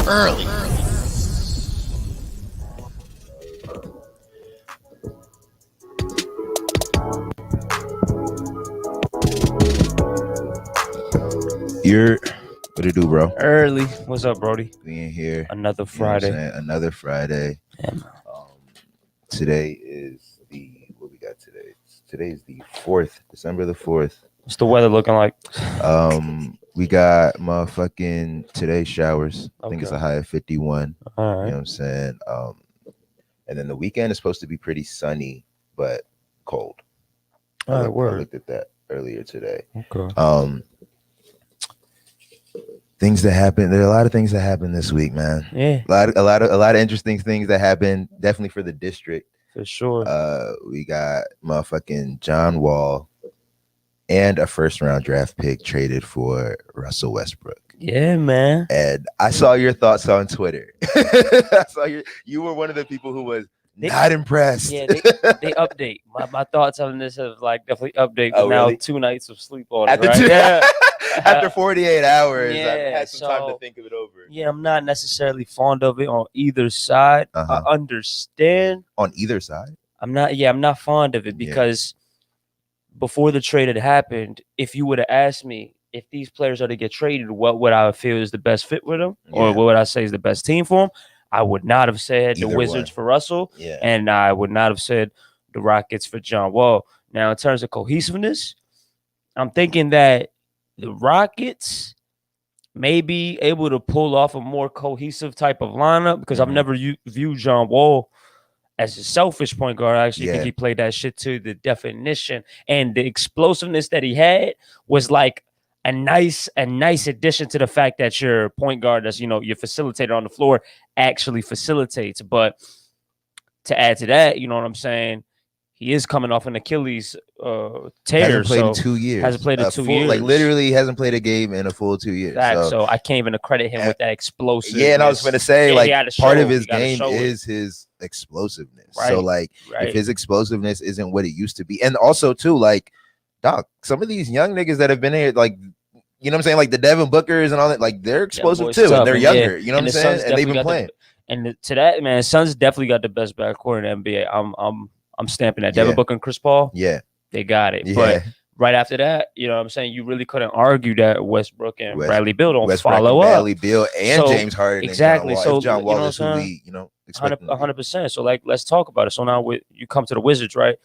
early. What it do, bro? Early. What's up, Brody? We in here. Another Friday. Another Friday. Yeah, Today is what we got today? Today's the 4th, December the 4th. What's the weather looking like? We got motherfucking today's showers. I think it's a high of 51. All right. You know what I'm saying? And then the weekend is supposed to be pretty sunny, but cold. I looked at that earlier today. Okay. Things that happen. There are a lot of things that happen this week, man. Yeah. A lot of interesting things that happen. Definitely for the district. For sure. We got motherfucking John Wall and a first-round draft pick traded for Russell Westbrook. Yeah, man. And I saw your thoughts on Twitter. I saw you were one of the people who was not impressed. Yeah, they update. My thoughts on this have definitely updated. Oh, now really? 2 nights of sleep on it, right? Yeah. After 48 hours, Yeah, I've had some time to think of it over. Yeah, I'm not necessarily fond of it on either side. I understand. On either side? I'm not fond of it because before the trade had happened, if you would have asked me if these players are to get traded, what would I feel is the best fit with them? Or what would I say is the best team for them? I would not have said the Wizards for Russell. Yeah. And I would not have said the Rockets for John Wall. Now, in terms of cohesiveness, I'm thinking that the Rockets may be able to pull off a more cohesive type of lineup because I've never viewed John Wall as a selfish point guard. I actually think he played that shit to the definition, and the explosiveness that he had was like a nice addition to the fact that your point guard, that's your facilitator on the floor, actually facilitates. But to add to that, you know what I'm saying, he is coming off an Achilles tear. Hasn't played in 2 years. Hasn't played in 2 years. Like literally hasn't played a game in a full 2 years. So I can't even credit him with that explosive. Yeah, and I was going to say, part of his game is his explosiveness. Right. So if his explosiveness isn't what it used to be, and also too, Doc, some of these young niggas that have been here, you know what I'm saying, like the Devin Bookers and all that, they're explosive too, and they're younger. You know what I'm saying, and they've been playing. And to that, man, Suns definitely got the best backcourt in the NBA. I'm stamping that. Devin Booker and Chris Paul. Yeah, they got it. Yeah. But right after that, you know what I'm saying, you really couldn't argue that Westbrook and Bradley Beal don't follow up. Bradley Beal and James Harden. Exactly. And John Wall is who we, 100%. So let's talk about it. So now you come to the Wizards, right?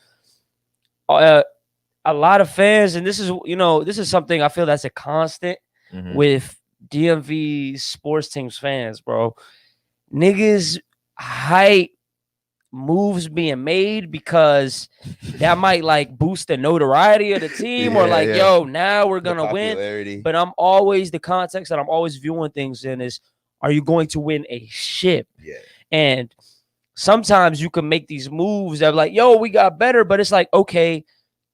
A lot of fans, and this is something I feel that's a constant with DMV sports teams fans, bro. Niggas hype moves being made because that might boost the notoriety of the team or now we're gonna win. But I'm always, the context that I'm always viewing things in is, are you going to win a ship? Yeah. And sometimes you can make these moves that are we got better, but it's okay,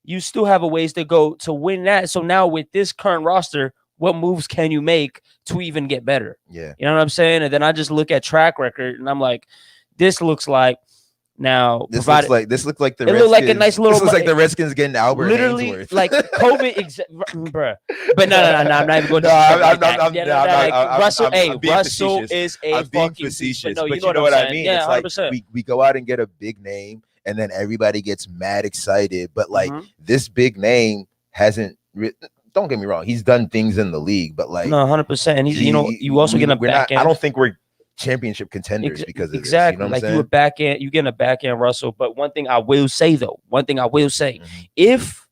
you still have a ways to go to win that. So now with this current roster, what moves can you make to even get better? Yeah. You know what I'm saying? And then I just look at track record and I'm like, this looks like now. This looks like the Redskins. It looked like a nice little. This looks like the Redskins getting Albert literally Hainsworth. Like COVID, bruh. But no, I'm not even going to. Russell is a I'm being fucking facetious. But you know what I mean? Yeah, it's 100%. We go out and get a big name, and then everybody gets mad excited. But this big name hasn't. Don't get me wrong, he's done things in the league, but no, 100%. And he's you also get a back end. I don't think we're championship contenders because of exactly. This, you know what I'm saying? You a back end, you getting a back end Russell. But one thing I will say, if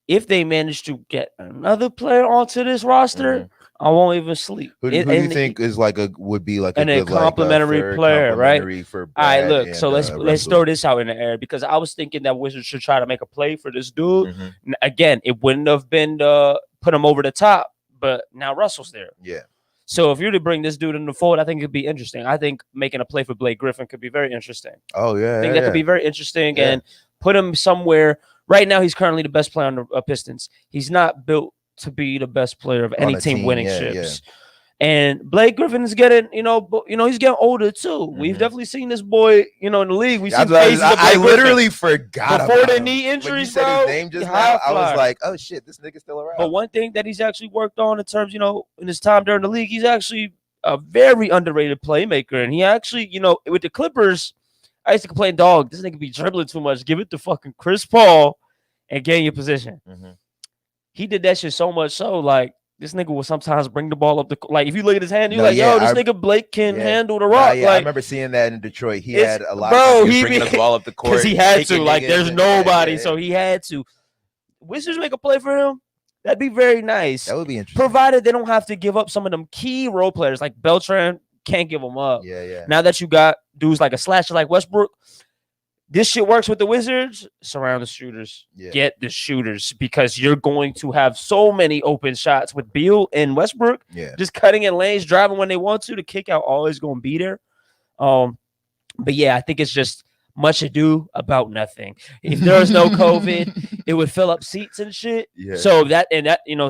they manage to get another player onto this roster, I won't even sleep. Who do you think is would be a good, complimentary player, right? For all right, look. So let's throw this out in the air because I was thinking that Wizards should try to make a play for this dude. Again, it wouldn't have been put him over the top, but now Russell's there. Yeah. So if you're to bring this dude in the fold, I think it'd be interesting. I think making a play for Blake Griffin could be very interesting. Oh yeah, I think that could be very interesting and put him somewhere. Right now, he's currently the best player on the Pistons. He's not built to be the best player of any team winning ships. And Blake Griffin is getting, he's getting older too. We've definitely seen this boy, in the league. We've seen phases of Blake I literally Griffin. forgot before about the knee injuries, when you said bro. his name just now, I was like, oh shit, this nigga's still around. But one thing that he's actually worked on in terms, in his time during the league, he's actually a very underrated playmaker, and he actually, with the Clippers, I used to complain, dog, this nigga be dribbling too much. Give it to fucking Chris Paul and gain your position. Mm-hmm. He did that shit so much so, like, this nigga will sometimes bring the ball up like if you look at his hand, you're this nigga Blake can handle the rock. Like, I remember seeing that in Detroit. He had a lot of he bringing the ball up the court because he had to. Like, there's nobody, so he had to. Wizards make a play for him. That'd be very nice. That would be interesting. Provided they don't have to give up some of them key role players like Beltran. Can't give them up. Yeah. Now that you got dudes like a slasher like Westbrook, this shit works with the Wizards. Surround the shooters. Yeah. Get the shooters because you're going to have so many open shots with Beal and Westbrook. Yeah. Just cutting in lanes, driving when they want to. The kick out always going to be there. But yeah, I think it's just much ado about nothing. If there was no COVID, it would fill up seats and shit. Yeah. So that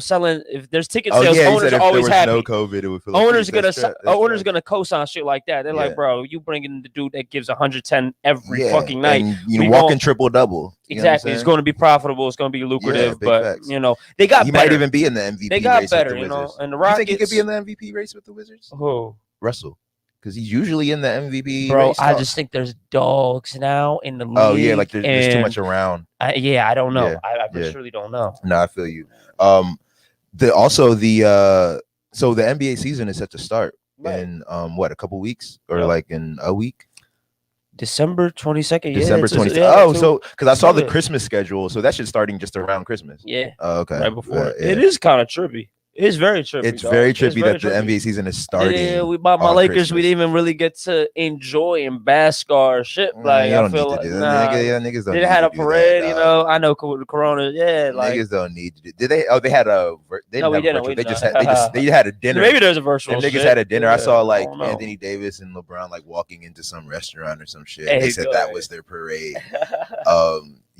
selling if there's ticket sales, owners are always happy. No COVID, it would fill owners up owners gonna co-sign shit like that. They're like, bro, you bringing the dude that gives 110 every fucking night. And walking triple double. Exactly. It's going to be profitable. It's going to be lucrative. But facts. They got. He better. might even be in the MVP. They got race better. With the Wizards. And the Rockets. You think he could be in the MVP race with the Wizards? Who? Russell. Because he's usually in the MVP. Bro, I just think there's dogs now in the league. Oh yeah, like there's too much around. I don't know. Yeah. I really don't know. No, I feel you. So the NBA season is set to start in a couple weeks or like in a week. December 22nd. December 22nd. So because I saw the Christmas schedule, so that should starting just around Christmas. Yeah. Okay. Right before. It is kind of trippy. It's very trippy. It's very trippy that the NBA season is starting. Yeah, we bought my Lakers. Christmas. We didn't even really get to enjoy and bask our shit. Like I feel like niggas don't. They had a parade, I know Corona. Yeah, like niggas don't need to do. Did they? Oh, they had a. They didn't have a virtual. They had a dinner. Maybe there's a virtual. Niggas had a dinner. I saw like Anthony Davis and LeBron like walking into some restaurant or some shit. They said that was their parade.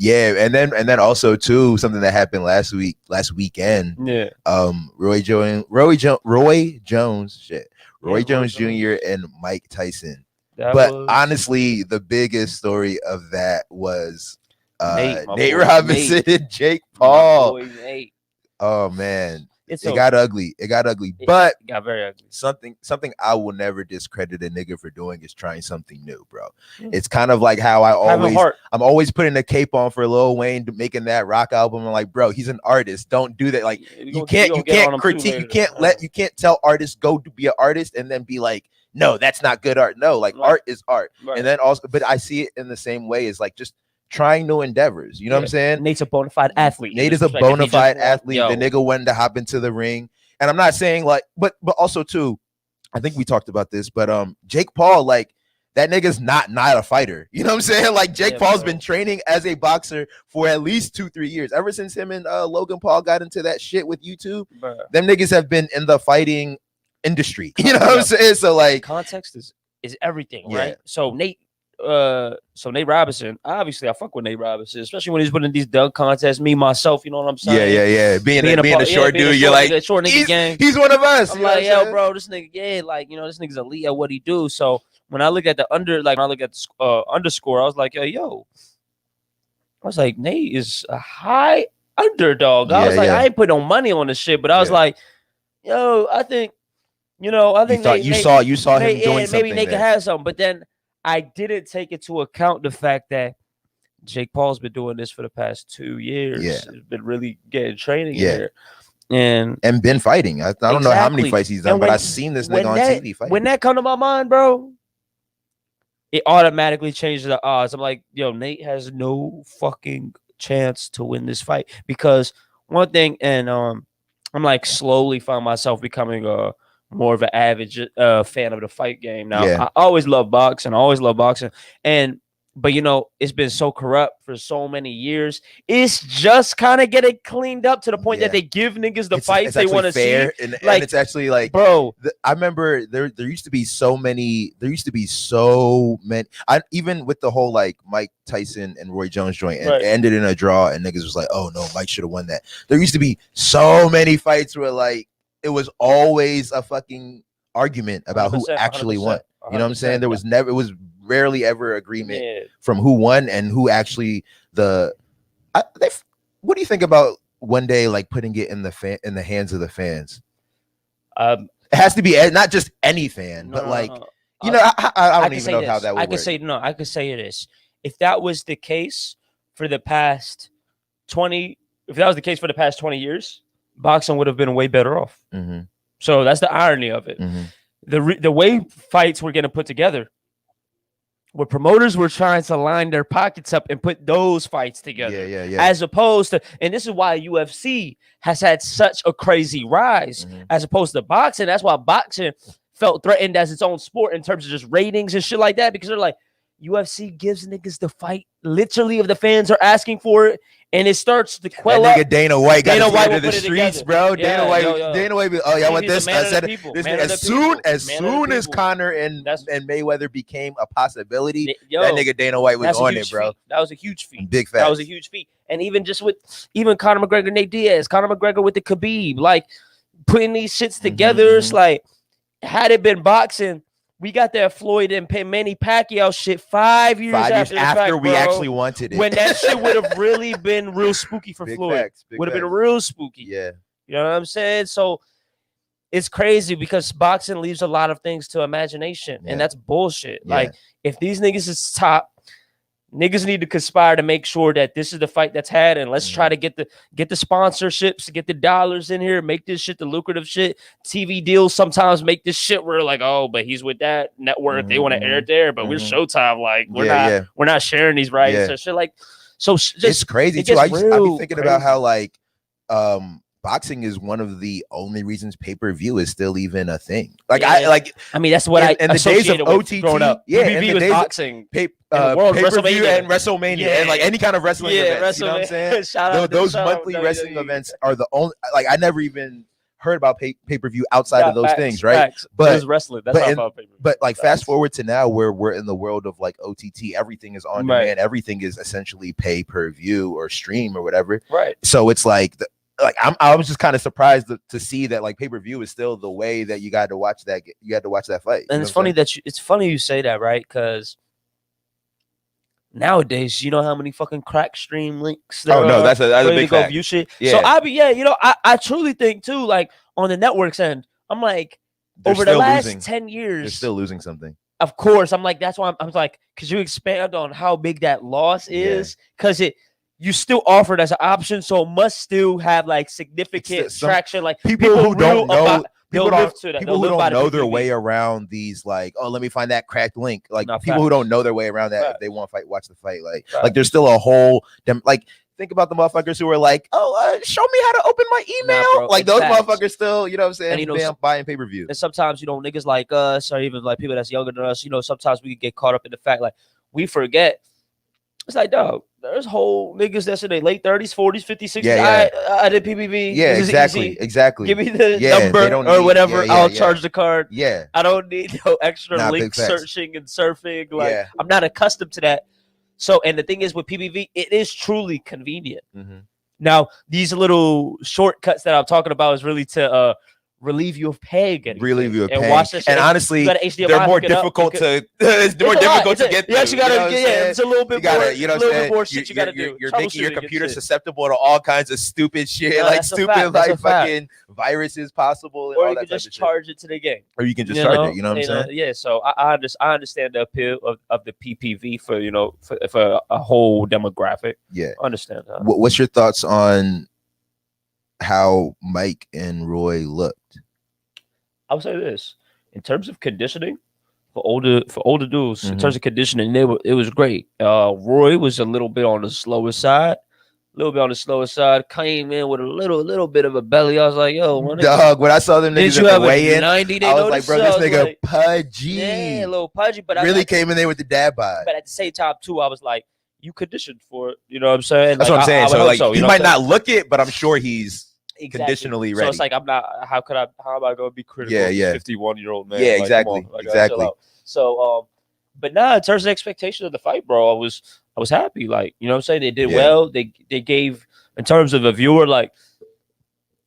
Yeah, and then also too something that happened last weekend. Yeah. Roy Jones Jr. and Mike Tyson. Honestly, the biggest story of that was Nate Robinson and Jake Paul. Oh man. It got ugly. It got very ugly. Something I will never discredit a nigga for doing is trying something new, bro. It's kind of like how I'm always putting a cape on for Lil Wayne making that rock album. I'm like, bro, he's an artist. Don't do that. Like you can't critique. You can't tell artists go to be an artist and then be like, no, that's not good art. No, like art is art. Right. And then also, but I see it in the same way as like just trying new endeavors. You know what I'm saying? Nate's a bona fide athlete. Nate is a bona fide athlete. The nigga went to hop into the ring. And I'm not saying like, but also too, I think we talked about this, but Jake Paul, like that nigga's not a fighter. You know what I'm saying? Like Jake Paul's been training as a boxer for at least 2-3 years. Ever since him and Logan Paul got into that shit with YouTube, them niggas have been in the fighting industry. You know what I'm saying? So like context is everything, right? So Nate Robinson, obviously I fuck with Nate Robinson, especially when he's putting these dunk contests. Me myself, you know what I'm saying? Yeah. Being a short dude, you're like short nigga gang. He's one of us. I'm like, yo, bro, this nigga, like this nigga's elite at what he do. So when I look at the underscore, I was like, yo, Nate is a high underdog. I was like, I ain't put no money on this shit, but I was like, yo, I think you saw him doing something. Maybe Nate can have something, but then I didn't take into account the fact that Jake Paul's been doing this for the past 2 years. Yeah. He's been really getting training here. And been fighting. I don't know how many fights he's done, but I've seen this nigga on TV fighting. When that come to my mind, bro, it automatically changes the odds. I'm like, yo, Nate has no fucking chance to win this fight. Because one thing, and I'm like slowly find myself becoming more of an avid fan of the fight game now. I always love boxing. But it's been so corrupt for so many years. It's just kind of getting cleaned up to the point that they give niggas the fights they want to see. And it's actually like, bro, I remember there used to be so many. Even with the whole like Mike Tyson and Roy Jones joint, and it ended in a draw, and niggas was like, oh no, Mike should have won that. There used to be so many fights where like it was always a fucking argument about who actually won. You know what I'm saying? It was rarely ever agreement from who won and who actually what do you think about one day like putting it in the hands of the fans? It has to be not just any fan, but like you know, I don't even know how that would work. I could say this. If that was the case for the past 20, if that was the case for the past 20 years, boxing would have been way better off. Mm-hmm. So that's the irony of it. Mm-hmm. The way fights were getting put together, where promoters were trying to line their pockets up and put those fights together. Yeah. As opposed to, and this is why UFC has had such a crazy rise as opposed to boxing. That's why boxing felt threatened as its own sport in terms of just ratings and shit like that, because they're like, UFC gives niggas the fight literally if the fans are asking for it, and it starts to quell that nigga up. Dana White got Dana White into the streets, bro. Yeah, Dana White. Oh, y'all want this? I said as soon as Conor and Mayweather became a possibility, that nigga Dana White was on it, bro. That was a huge feat. Big fact. That was a huge feat. And even just with Conor McGregor, Nate Diaz, Conor McGregor with the Khabib, like putting these shits together. It's like, had it been boxing, we got that Floyd and Manny Pacquiao shit 5 years after we actually wanted it. When that shit would have really been real spooky for Floyd. Would have been real spooky. Yeah. You know what I'm saying? So it's crazy because boxing leaves a lot of things to imagination. And that's bullshit. Yeah. Like, if these niggas is top, niggas need to conspire to make sure that this is the fight that's had, and let's try to get the sponsorships, get the dollars in here, make this shit the lucrative shit. TV deals sometimes make this shit where like, oh, but he's with that network, they want to air it there, but we're Showtime, like we're not sharing these rights or shit. Like, so it's crazy too. I be thinking about how like boxing is one of the only reasons pay-per-view is still even a thing. Like I mean that's what in the days of OTT growing up. PPV was boxing. Pay-per-view and WrestleMania and like any kind of wrestling events. You know what I'm saying? Those monthly wrestling events are the only. Like I never even heard about pay-per-view outside of those things, right? But it was wrestling. That's not about pay-per-view. But like fast forward to now where we're in the world of like OTT, everything is on demand. Everything is essentially pay-per-view or stream or whatever. Right. So it's like I was just kind of surprised to see that like pay-per-view is still the way that you got to watch that. You had to watch that fight. And it's funny it's funny you say that, right? Because nowadays, you know how many fucking crack stream links there are? That's a big fact. View shit. Yeah. So I truly think too, like on the network's end, I'm like, over the last 10 years, they're still losing something. Of course, I'm like, that's why I'm like, could you expand on how big that loss is? Because you still offer it as an option, so it must still have like significant traction. Like people who don't know, people who don't know their PPV. way around these, like, oh, let me find that cracked link. Like people who don't know their way around that, if they want to watch the fight. Like there's still a whole like. Think about the motherfuckers who are like, oh, show me how to open my email. Like those motherfuckers still, you know what I'm saying? And, buying pay-per-view. And sometimes, niggas like us or even like people that's younger than us, sometimes we get caught up in the fact like we forget. It's like, dog, there's whole niggas that's in their late 30s, 40s, 50s, 60s. I did PPV. Yeah, exactly. Give me the number or whatever. I'll charge the card. Yeah. I don't need no extra link searching and surfing. Like, I'm not accustomed to that. So, and the thing is with PPV, it is truly convenient. Now, these little shortcuts that I'm talking about is really to relieve you of paying anything. Watch this shit. And honestly, they're more difficult to it's more difficult to get through. You actually gotta it's a little bit more shit you gotta do. You're making your computer susceptible to all kinds of stupid shit, like stupid like fucking viruses possible, or you can just charge it to the game. Or you can just charge it, you know what I'm saying? Yeah, so I understand the appeal of the PPV for a whole demographic. Yeah. I understand that. What's your thoughts on how Mike and Roy looked? I'll say this: in terms of conditioning for older dudes, in terms of conditioning, it was great. Roy was a little bit on the slower side. Came in with a little bit of a belly. I was like, yo, dog. When I saw them niggas at the weigh-in, I was like, bro, this nigga like, pudgy. Yeah, a little pudgy, but really came in there with the dad bod. But at the same time, too, I was like, you conditioned for it. You know what I'm saying? That's what I'm saying. So like, he might not look it, but I'm sure he's conditionally ready. So it's like, I'm not. How am I going to be critical? Of a 51-year-old man. Yeah, exactly. So, but now in terms of expectation of the fight, bro, I was happy. Like, you know what I'm saying? They did well. They gave, in terms of a viewer, like,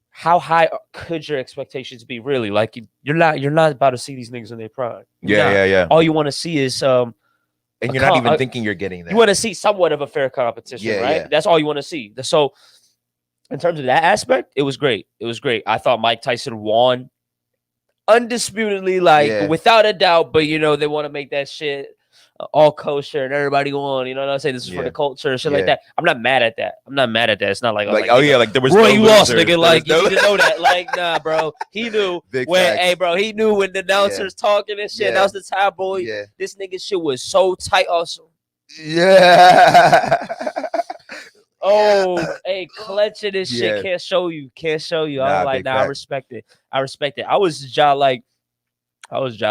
how high could your expectations be? Really, like, you're not about to see these niggas in their prime. Yeah. All you want to see is and you're not even thinking you're getting that. You want to see somewhat of a fair competition, right? That's all you want to see. So, in terms of that aspect, it was great. I thought Mike Tyson won undisputedly, like without a doubt. But they want to make that shit all kosher and everybody on. You know what I'm saying? This is for the culture and shit like that. I'm not mad at that. It's not like like there was Roy, no you lost, nigga. Like you no... need to know that. Like nah, bro. He knew he knew when the announcers talking and shit. That was the tabloid. This nigga shit was so tight. Also, hey, clutching this shit can't show you. I'm like, I respect it. I was just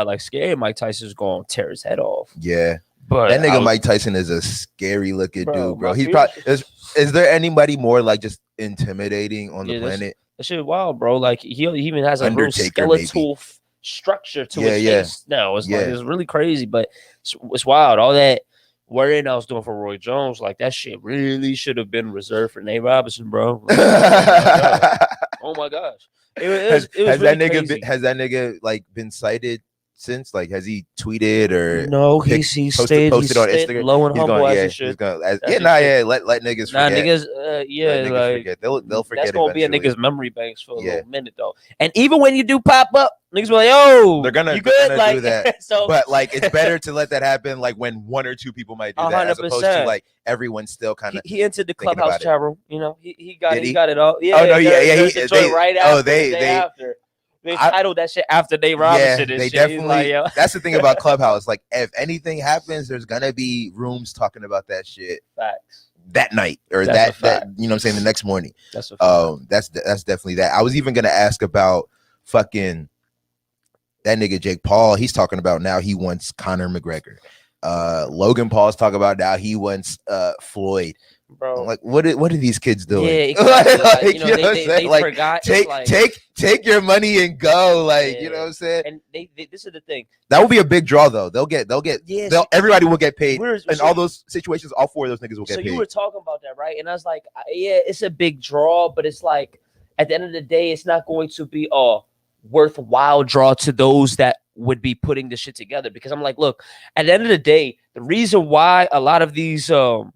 like scared Mike Tyson's going to tear his head off. Yeah. But that nigga Mike Tyson is a scary looking dude, bro. He's probably is there anybody more like just intimidating on the planet? That shit wild, bro. Like he even has a real skeletal structure to his face now. It's like it's really crazy, but it's wild. All that worrying I was doing for Roy Jones, like that shit really should have been reserved for Nate Robinson, bro. Like, oh my gosh. It was has really that nigga crazy. has that nigga like been cited since? Like, has he tweeted or he posted on Instagram? Low and humble as he should. Let niggas forget. Niggas forget. They'll forget. That's gonna be a nigga's memory banks for a little minute though. And even when you do pop up, niggas be like, "Yo, you good?" Like, do that. So, but like, it's better to let that happen. Like when one or two people might do that, 100%. As opposed to like everyone still kind of. He entered the clubhouse chat room. He got it all. Yeah. Oh no, yeah. Right after. They after. They titled that shit after Nate Robinson. Yeah, they definitely. Like, that's the thing about Clubhouse. Like, if anything happens, there's gonna be rooms talking about that shit. Facts. That night or that you know what I'm saying, the next morning. That's a fact. That's definitely that. I was even gonna ask about fucking that nigga Jake Paul. He's talking about now he wants Conor McGregor. Logan Paul's talking about now he wants Floyd. Bro, like what are these kids doing? Yeah, exactly. They forgot. Take your money and go. Like, you know what I'm saying? And this is the thing. That will be a big draw though. Everybody will get paid. In all those situations, all four of those niggas will get paid. So you were talking about that, right? And I was like, yeah, it's a big draw, but it's like at the end of the day, it's not going to be a worthwhile draw to those that would be putting the shit together. Because I'm like, look, at the end of the day, the reason why a lot of these little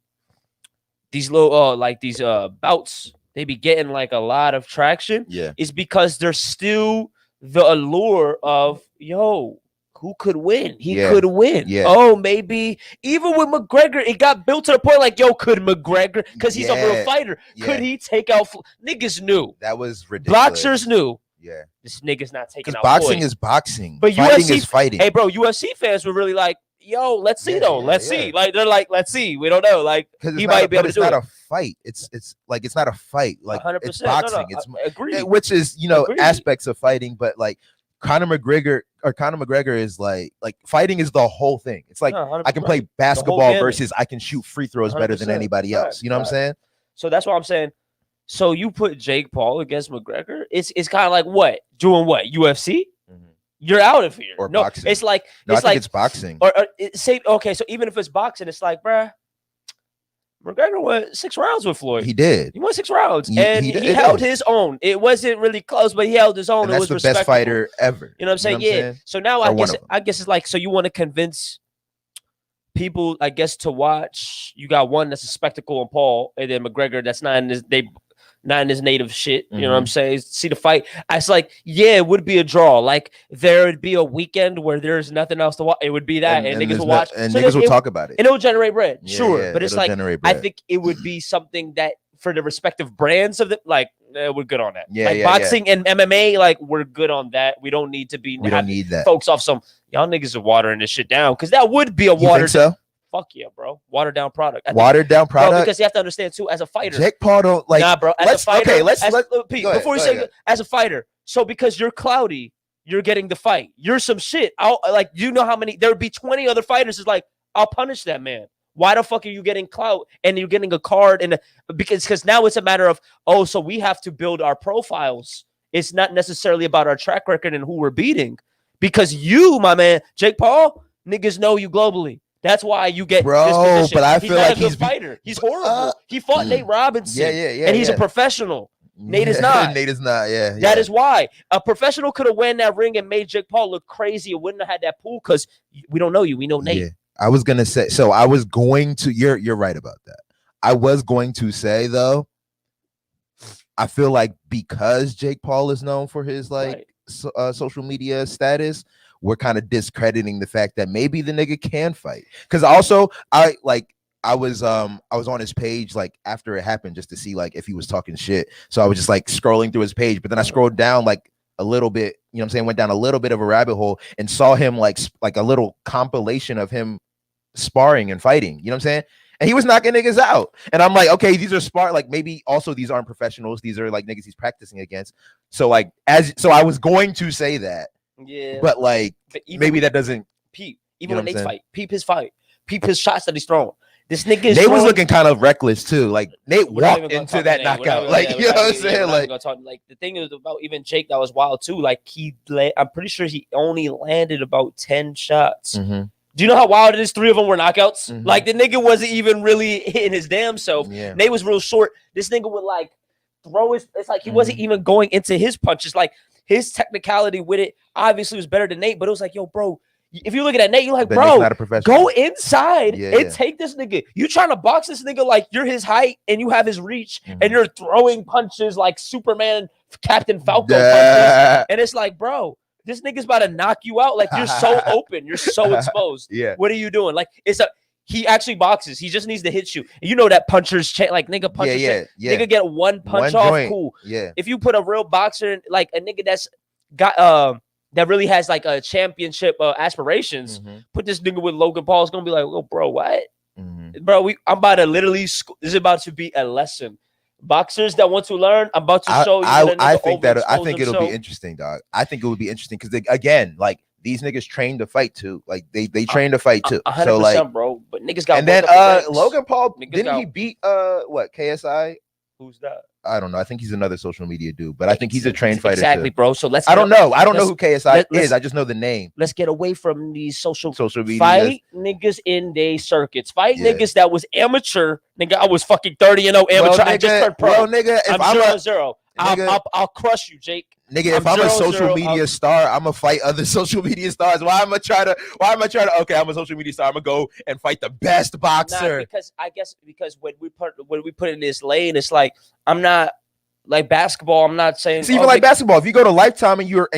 bouts they be getting like a lot of traction is because there's still the allure of who could win? He could win. Oh, maybe even with McGregor, it got built to the point like, could McGregor, because he's a real fighter, could he take out niggas knew that was ridiculous. Boxers knew. Yeah, this nigga's not taking out boxing is boxing, but fighting UFC is fighting. Hey, bro, UFC fans were really like, let's see though. Let's see. Like they're like, let's see. We don't know. Like he might be able to do it. It's not a fight. It's like it's not a fight. Like 100%. It's boxing. It's agreed. Which is aspects of fighting, but like Conor McGregor is like fighting is the whole thing. It's like I can play basketball versus I can shoot free throws better than anybody else. You know what I'm saying? So that's what I'm saying. So you put Jake Paul against McGregor. It's kind of like what? Doing what? UFC? You're out of here. Or no, boxing. It's like I think it's boxing. Or say okay. So even if it's boxing, it's like, bruh, McGregor won 6 rounds with Floyd. He did. He won 6 rounds, and he held his own. It wasn't really close, but he held his own. And that's it was the best fighter ever. You know what I'm saying? Yeah. So now I guess it's like, so you want to convince people, I guess, to watch. You got one that's a spectacle in Paul, and then McGregor that's not in his native shit. You know what I'm saying? See the fight. It's like, it would be a draw. Like there would be a weekend where there's nothing else to watch. It would be that, and niggas will watch, and so niggas will talk about it, and it will generate bread. But it's like I think it would be something that for the respective brands of we're good on that. Boxing and MMA, like we're good on that. We don't need to be. We don't need that. Folks off some y'all niggas are watering this shit down because that would be a watered. Fuck yeah, bro. Watered down product. Watered down product. Bro, because you have to understand too, as a fighter. Jake Paul don't like. Nah, bro. As a fighter. Okay, let's Pete, before you say, as a fighter, so because you're cloudy, you're getting the fight. You're some shit. You know how many? There would be 20 other fighters. Is like, I'll punish that man. Why the fuck are you getting clout and you're getting a card because now it's a matter of so we have to build our profiles. It's not necessarily about our track record and who we're beating because you, my man, Jake Paul, niggas know you globally. That's why you get this position. But I feel like he's a good fighter. He's horrible. He fought Nate Robinson. And he's a professional. Nate is not. Nate is not. Yeah. That is why a professional could have won that ring and made Jake Paul look crazy. It wouldn't have had that pool because we don't know you. We know Nate. Yeah. I was gonna say. So I was going to. You're right about that. I was going to say though. I feel like because Jake Paul is known for his social media status, we're kind of discrediting the fact that maybe the nigga can fight. Because also I was on his page like after it happened just to see like if he was talking shit. So I was just like scrolling through his page, but then I scrolled down like a little bit, you know what I'm saying, went down a little bit of a rabbit hole and saw him like a little compilation of him sparring and fighting, you know what I'm saying? And he was knocking niggas out. And I'm like, okay, these are like maybe also these aren't professionals. These are like niggas he's practicing against. So like so I was going to say that. Yeah. But like maybe that doesn't peep. Even when Nate's fight. Peep his fight. Peep his shots that he's throwing. This nigga is Nate was looking kind of reckless too. Like Nate walked into that knockout. Like, you know what I'm saying? Like the thing is about even Jake that was wild too. Like I'm pretty sure he only landed about 10 shots. Mm-hmm. Do you know how wild it is? 3 of them were knockouts. Mm-hmm. Like the nigga wasn't even really hitting his damn self. Yeah. Nate was real short. This nigga would like throw his. It's like he wasn't even going into his punches. Like his technicality with it obviously was better than Nate. But it was like, yo, bro. If you're looking at Nate, you're like, bro, go inside and take this nigga. You trying to box this nigga like you're his height and you have his reach and you're throwing punches like Superman, Captain Falcon punches. And it's like, bro, this nigga's about to knock you out. Like you're so open. You're so exposed. What are you doing? Like he actually boxes. He just needs to hit you. And you know that puncher's like nigga puncher's nigga get one punch off. Joint. Cool. Yeah. If you put a real boxer, like a nigga that's got that really has like a championship aspirations. Put this nigga with Logan Paul. It's gonna be like, oh, bro, what, bro? I'm about to literally. This is about to be a lesson. Boxers that want to learn, I'm about to show you. I think it'll be interesting, dog. I think it would be interesting because again, like these niggas train to fight too. Like they train to fight too. 100%, so like, bro. But niggas got. And then Logan Paul he beat what KSI? Who's that? I don't know. I think he's another social media dude, but I think he's a trained fighter. Exactly, bro. So let's. I don't know who KSI is. I just know the name. Let's get away from these social media. Fight niggas in day circuits. Fight niggas that was amateur. Nigga, I was fucking 30-0 amateur. Well, nigga, I just turned pro. Well, nigga, if I'm 0-0. I'll crush you, Jake. Nigga, if I'm a social media star, I'm gonna fight other social media stars. Why am I trying to? Okay, I'm a social media star. I'm gonna go and fight the best boxer. Because when we put in this lane, it's like I'm not like basketball. I'm not saying it's even like basketball. If you go to Lifetime and you're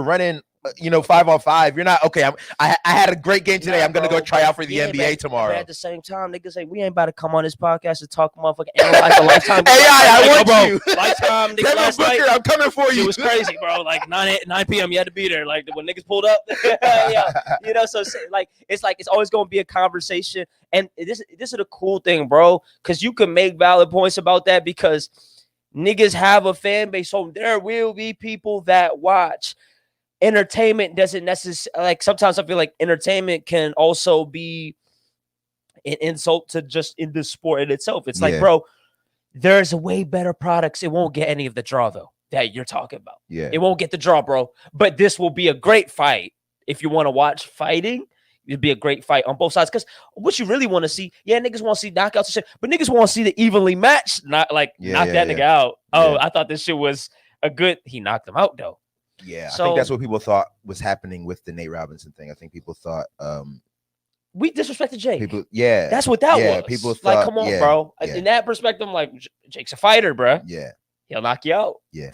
running, 5-on-5, you're not okay. I had a great game today. I'm gonna go try out for the NBA tomorrow. At the same time, niggas say we ain't about to come on this podcast and talk motherfucking analyze the Lifetime. I want you. Lifetime, nigga. Last night, I'm coming for you. It was crazy, bro. Like 9 p.m. You had to be there. Like when niggas pulled up, So it's always gonna be a conversation, and this is the cool thing, bro, because you can make valid points about that because niggas have a fan base, so there will be people that watch. Entertainment doesn't necessarily like sometimes I feel like entertainment can also be an insult to just in the sport in itself. It's like, bro, there's way better products. It won't get any of the draw though that you're talking about. Yeah, it won't get the draw, bro. But this will be a great fight if you want to watch fighting. It'd be a great fight on both sides because what you really want to see, niggas want to see knockouts and shit, but niggas want to see the evenly matched, not like knock that nigga out. Oh, I thought this shit was a good. He knocked him out though. Yeah, so, I think that's what people thought was happening with the Nate Robinson thing. I think people thought we disrespected Jake. People, that's what that was. People thought, like, come on, bro. In that perspective, I'm like, Jake's a fighter, bro. Yeah, he'll knock you out. Yeah.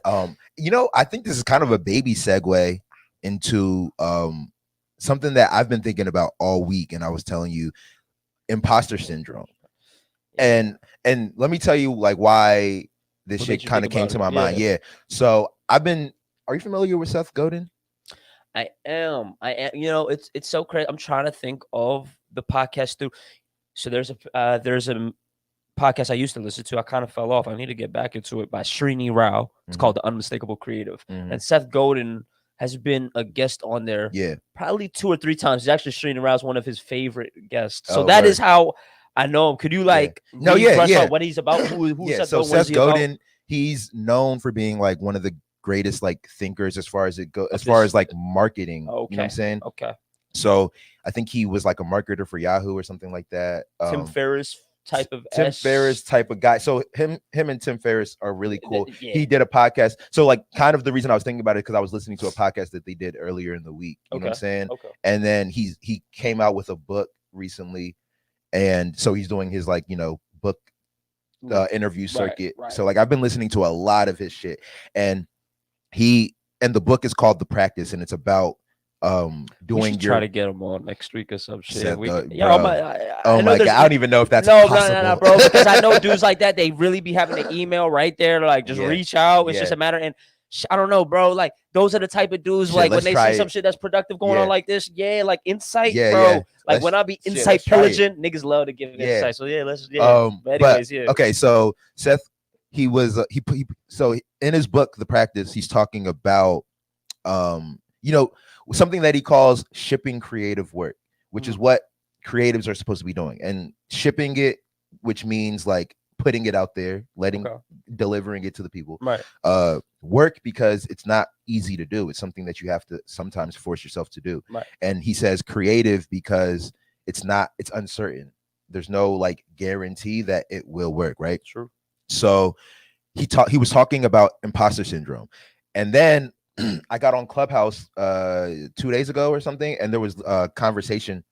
I think this is kind of a baby segue into something that I've been thinking about all week, and I was telling you, Imposter Syndrome, and let me tell you like why this shit kind of came to my mind. Yeah. So are you familiar with Seth Godin? I am. It's so crazy. I'm trying to think of the podcast through. So there's a podcast I used to listen to. I kind of fell off. I need to get back into it by Srini Rao. It's called The Unmistakable Creative. And Seth Godin has been a guest on there. Yeah. Probably 2 or 3 times. He's actually Srini Rao is one of his favorite guests. So that is how I know him. Could you like what he's about? Who Seth so Godin, Seth Godin, he's known for being like one of the greatest like thinkers as far as like marketing. Okay. You know what I'm saying? Okay. So I think he was like a marketer for Yahoo or something like that. Tim Ferriss type of guy. So him and Tim Ferriss are really cool. He did a podcast. So like kind of the reason I was thinking about it because I was listening to a podcast that they did earlier in the week. You know what I'm saying? Okay. And then he came out with a book recently, and so he's doing his like book interview circuit. Right. So like I've been listening to a lot of his shit, and and the book is called The Practice, and it's about doing try to get them on next week or some shit. Oh I my god, I don't even know if that's no, possible. no, bro. Because I know dudes like that, they really be having the email right there, like just reach out. It's just a matter, and I don't know, bro. Like those are the type of dudes like when they see some shit that's productive going on like this, like insight, bro. Like when I be insight pillaging, niggas love to give insight. So let's But anyways, okay, so Seth, he was so in his book, The Practice, he's talking about something that he calls shipping creative work, which is what creatives are supposed to be doing, and shipping it, which means like putting it out there, delivering it to the people. Work, because it's not easy to do. It's something that you have to sometimes force yourself to do. And he says creative because it's uncertain. There's no like guarantee that it will work, right? True. So he was talking about imposter syndrome, and then I got on Clubhouse 2 days ago or something, and there was a conversation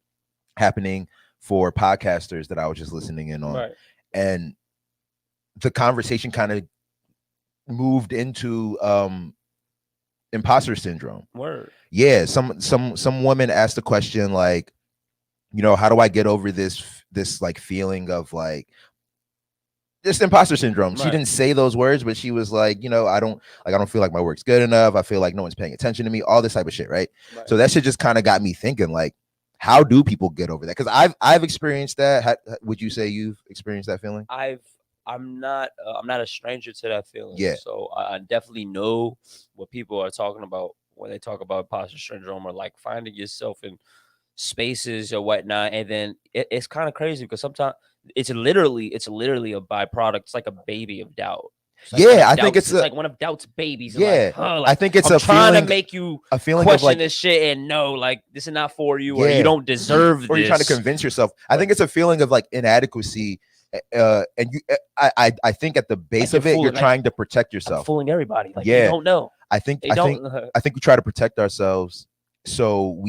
happening for podcasters that I was just listening in on, and the conversation kind of moved into imposter syndrome. Yeah, some woman asked a question like, how do I get over this like feeling of like just imposter syndrome? She didn't say those words, but she was like, I don't feel like my work's good enough. I feel like no one's paying attention to me, all this type of shit, right? So that shit just kind of got me thinking, like, how do people get over that? Because I've experienced that. Would you say you've experienced that feeling? I'm not a stranger to that feeling. Yeah. So I definitely know what people are talking about when they talk about imposter syndrome, or like finding yourself in spaces or whatnot. And then it's kind of crazy because sometimes it's literally a byproduct. It's like a baby of doubt. Like I think it's like one of doubt's babies. Yeah, like, I think it's I'm trying feeling, to make you a feeling question of like this shit and no, like this is not for you, or you don't deserve or this. you're trying to convince yourself. I think it's a feeling of like inadequacy, and you. I think at the base of it, you're trying to protect yourself. I'm fooling everybody. Like they don't know. I think we try to protect ourselves. So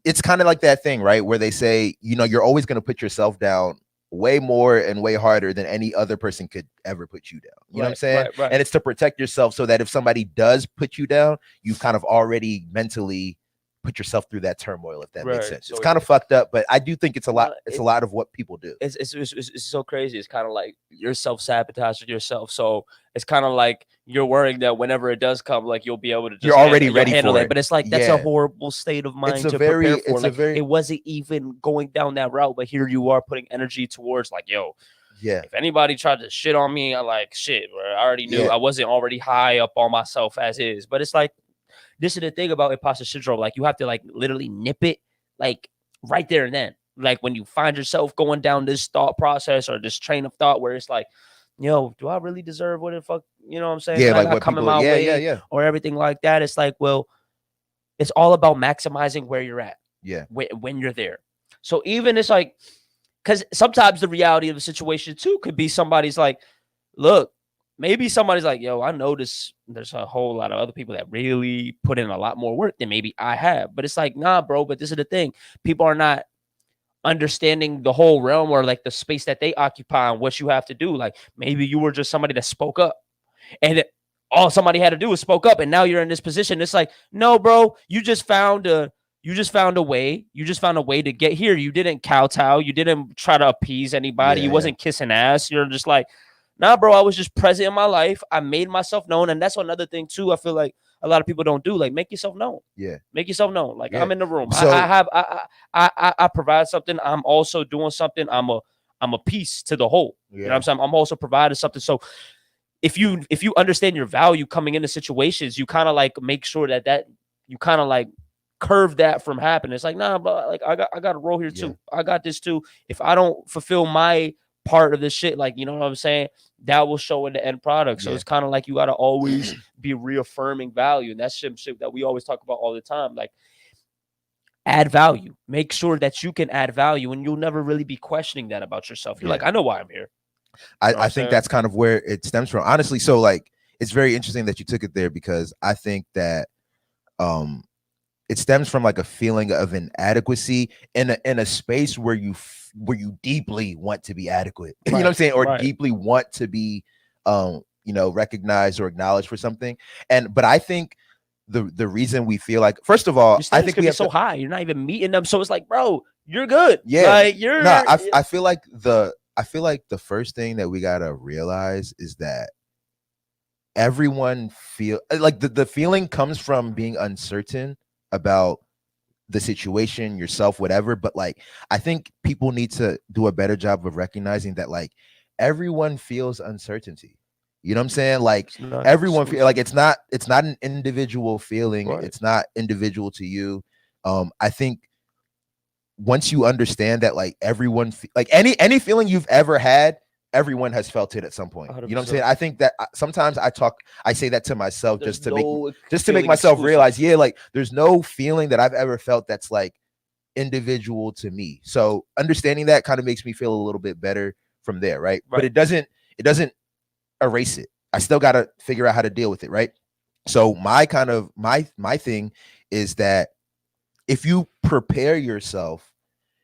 it's kind of like that thing, right? Where they say, you're always going to put yourself down way more and way harder than any other person could ever put you down. You know what I'm saying? Right. And it's to protect yourself so that if somebody does put you down, you've kind of already mentally put yourself through that turmoil, if that makes sense. So it's kind of fucked up, but I do think it's a lot. It's a lot of what people do. It's so crazy. It's kind of like you're self-sabotaging yourself. So it's kind of like you're worrying that whenever it does come, like you'll be able to just you're already ready handle for it. But it's like that's a horrible state of mind to prepare for. Like, it wasn't even going down that route, but here you are putting energy towards like, yo. Yeah. If anybody tried to shit on me, I like shit, bro. I already knew I wasn't already high up on myself as is. But it's like, this is the thing about imposter syndrome. Like you have to like literally nip it like right there and then. Like when you find yourself going down this thought process or this train of thought where it's like, yo, do I really deserve what the fuck? You know what I'm saying? Yeah, like what coming my way or everything like that. It's like, well, it's all about maximizing where you're at. Yeah. When you're there. So even it's like, because sometimes the reality of the situation too could be somebody's like, look, maybe somebody's like, yo, I notice there's a whole lot of other people that really put in a lot more work than maybe I have. But it's like, nah, bro, but this is the thing. People are not understanding the whole realm or like the space that they occupy and what you have to do. Like maybe you were just somebody that spoke up and all somebody had to do was spoke up. And now you're in this position. It's like, no, bro, you just found a way. You just found a way to get here. You didn't kowtow. You didn't try to appease anybody. You wasn't kissing ass. You're just like, nah, bro, I was just present in my life. I made myself known. And that's another thing, too, I feel like a lot of people don't do. Like, make yourself known. Yeah. Make yourself known. Like, I'm in the room. So, I provide something. I'm also doing something. I'm a piece to the whole. You know what I'm saying? I'm also providing something. So if you understand your value coming into situations, you kind of like make sure that you kind of like curve that from happening. It's like, nah, but like I got a role here too. I got this too. If I don't fulfill my part of this shit, like, you know what I'm saying, that will show in the end product. So it's kind of like you got to always be reaffirming value, and that's shit that we always talk about all the time. Like, add value. Make sure that you can add value, and you'll never really be questioning that about yourself. You're like, I know why I'm here. I think that's kind of where it stems from, honestly. So like, it's very interesting that you took it there, because I think that it stems from like a feeling of inadequacy in a space where you deeply want to be adequate. You know what I'm saying? Or deeply want to be recognized or acknowledged for something. But I think the reason we feel like, first of all, I think we have so high. You're not even meeting them, so it's like, bro, you're good. Yeah, like you're. No, I feel like the first thing that we gotta realize is that everyone feel like the feeling comes from being uncertain about the situation, yourself, whatever. But like, I think people need to do a better job of recognizing that like everyone feels uncertainty. You know what I'm saying? Like everyone feel like it's not an individual feeling. Right. It's not individual to you. I think once you understand that, like everyone, like any feeling you've ever had, everyone has felt it at some point. 100%. You know what I'm saying? I think that sometimes I say that to myself just to make myself realize, yeah, like there's no feeling that I've ever felt that's like individual to me. So understanding that kind of makes me feel a little bit better from there, right? But it doesn't erase it. I still got to figure out how to deal with it, right? So my thing is that if you prepare yourself,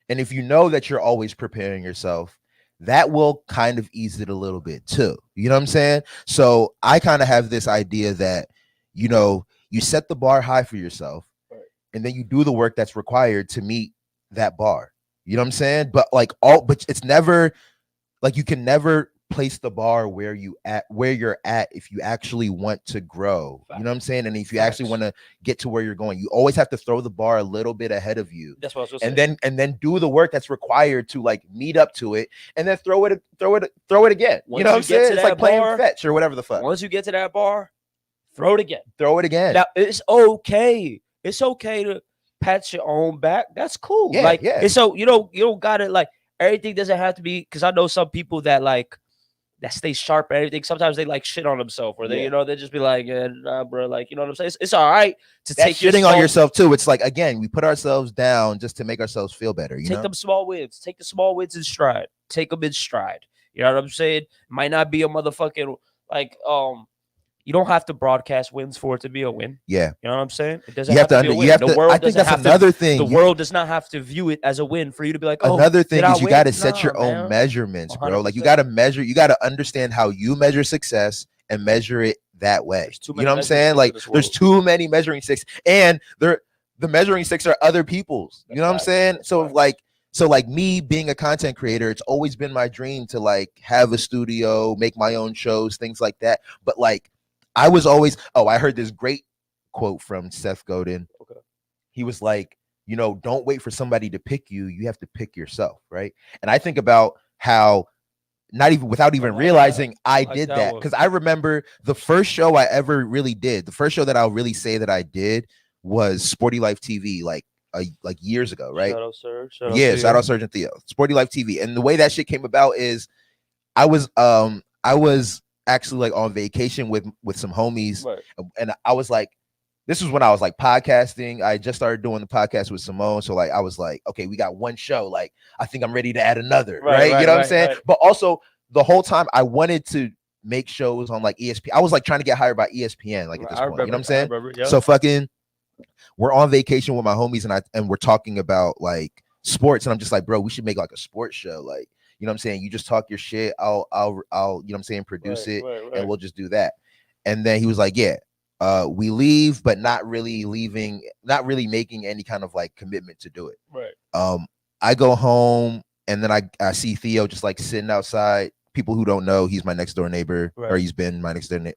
and if you know that you're always preparing yourself, that will kind of ease it a little bit too. You know what I'm saying? So I kind of have this idea that, you know, you set the bar high for yourself, right, and then you do the work that's required to meet that bar. You know what I'm saying? But it's never like, you can never place the bar where you're at if you actually want to grow. Facts. You know what I'm saying? And if you actually want to get to where you're going, you always have to throw the bar a little bit ahead of you. That's what I was gonna say. And then do the work that's required to like meet up to it, and then throw it again. Once you know what I'm saying? It's like playing fetch or whatever the fuck. Once you get to that bar, throw it again. Now it's okay. It's okay to pat your own back. That's cool. Yeah, like yeah. And so you don't gotta like, everything doesn't have to be, because I know some people that like that stay sharp at everything. Sometimes they like shit on themselves, or they, they just be like, nah, bro, like, you know what I'm saying? It's all right to take shitting on yourself too. It's like, again, we put ourselves down just to make ourselves feel better. Take them small wins. Take the small wins in stride. Take them in stride. You know what I'm saying? Might not be a motherfucking like you don't have to broadcast wins for it to be a win. Yeah. You know what I'm saying? It doesn't have to be a win. The world doesn't have another thing. The world does not have to view it as a win for you to be like, oh, another thing is you got to set your own measurements, bro. 100%. Like you got to measure, you got to understand how you measure success and measure it that way. You know what I'm saying? Like there's too many measuring sticks, and the measuring sticks are other people's. You know what I'm saying? So like me being a content creator, it's always been my dream to like have a studio, make my own shows, things like that. But like, I was always, I heard this great quote from Seth Godin. Okay. He was like, you know, don't wait for somebody to pick you. You have to pick yourself, right? And I think about how, not even without even realizing I did that. Because I remember the first show I ever really did, the first show that I'll really say that I did was Sporty Life TV, like years ago, right? Shout out Serge. Shout out Serge and Theo. Sporty Life TV. And the way that shit came about is I was actually like on vacation with some homies, right, and I was like, this was when I was like podcasting. I just started doing the podcast with Simone, so like I was like, okay, we got one show, like I think I'm ready to add another, right? You know what I'm saying? Right. But also the whole time I wanted to make shows on like ESPN. I was like trying to get hired by ESPN, like at this point, you know what I'm saying? Yep. So fucking, we're on vacation with my homies, and we're talking about like sports, and I'm just like, bro, we should make like a sports show, like, you know what I'm saying? You just talk your shit. I'll you know what I'm saying, produce it, and we'll just do that. And then he was like, yeah, we leave, but not really making any kind of like commitment to do it. Right. I go home, and then I see Theo just like sitting outside. People who don't know, he's my next door neighbor, right, or he's been my next door neighbor.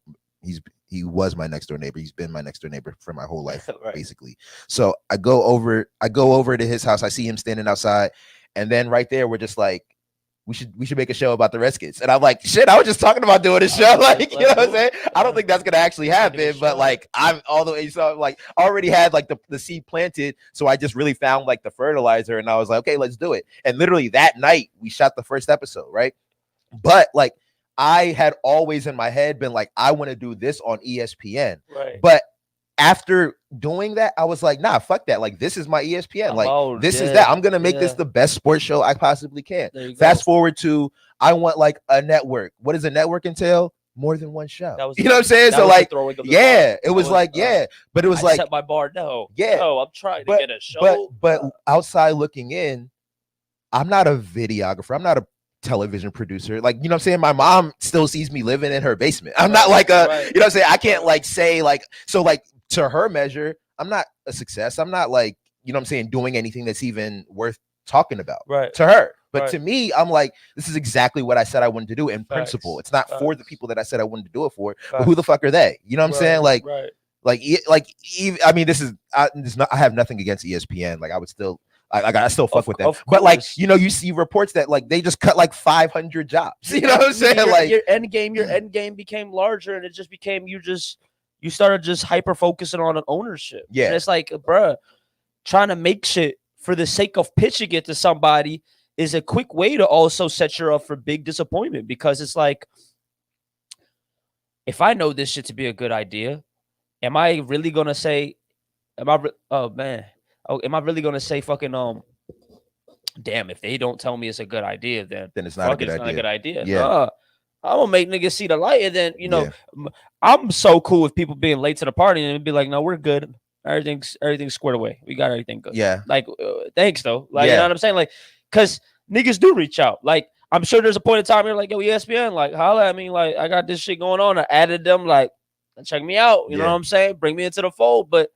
He was my next door neighbor. He's been my next door neighbor for my whole life, right, basically. So I go over to his house. I see him standing outside, and then right there, we're just like, we should make a show about the Redskins. And I'm like, shit, I was just talking about doing a show. Like, you know what I'm saying? I don't think that's gonna actually happen, but like I'm all the way, so like I already had like the seed planted. So I just really found like the fertilizer, and I was like, okay, let's do it. And literally that night we shot the first episode, right? But like I had always in my head been like, I want to do this on ESPN. Right. But after doing that, I was like, nah, fuck that. Like, this is my ESPN. Like, this is that. I'm going to make this the best sports show I possibly can. Fast forward to, I want like a network. What does a network entail? More than one show. You know what I'm saying? So like, yeah, it was like, yeah, but it was like, set my bar. No, I'm trying to get a show. But outside looking in, I'm not a videographer. I'm not a television producer. Like, you know what I'm saying? My mom still sees me living in her basement. I'm not like a, you know what I'm saying? I can't like say like, so like, to her measure, I'm not a success. I'm not like, you know what I'm saying, doing anything that's even worth talking about to her. But to me, I'm like, this is exactly what I said I wanted to do in principle. It's not for the people that I said I wanted to do it for, but who the fuck are they? You know what I'm saying? Like, I mean, this is not, I have nothing against ESPN. Like, I would still, I still fuck with them. But like, you know, you see reports that like they just cut like 500 jobs. You know what I'm saying? Your end game became larger, and it just became you started just hyper focusing on an ownership. Yeah, and it's like, bruh, trying to make shit for the sake of pitching it to somebody is a quick way to also set you up for big disappointment, because it's like, if I know this shit to be a good idea, am I really gonna say, am I really gonna say fucking damn, if they don't tell me it's a good idea, then it's not a good idea. Not a good idea. Yeah. Nah, I'm gonna make niggas see the light, and then I'm so cool with people being late to the party and be like, no, we're good. Everything's squared away. We got everything good. Yeah. Like, thanks though. Like, you know what I'm saying? Like, cause niggas do reach out. Like, I'm sure there's a point in time you're like, yo, ESPN, like, holla at me. Like, I got this shit going on. I added them. Like, check me out. You know what I'm saying? Bring me into the fold. But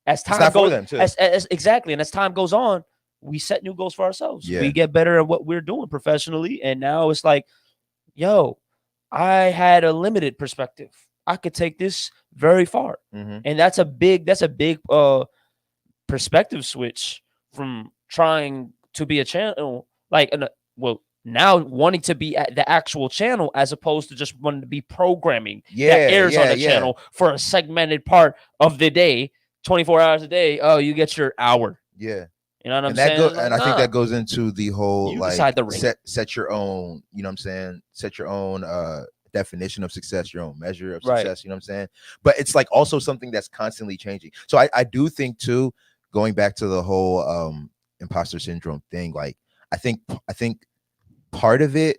as time goes, exactly, and as time goes on, we set new goals for ourselves. We get better at what we're doing professionally, and now it's like, yo, I had a limited perspective. I could take this very far, and that's a big perspective switch from trying to be a channel, like, now wanting to be at the actual channel as opposed to just wanting to be programming that airs on the channel for a segmented part of the day, 24 hours a day. Oh, you get your hour. Yeah. You know what I'm saying? And I think that goes into the whole, like, set your own, you know what I'm saying? Set your own definition of success, your own measure of success, you know what I'm saying? But it's like also something that's constantly changing. So I do think too, going back to the whole imposter syndrome thing, like, I think part of it,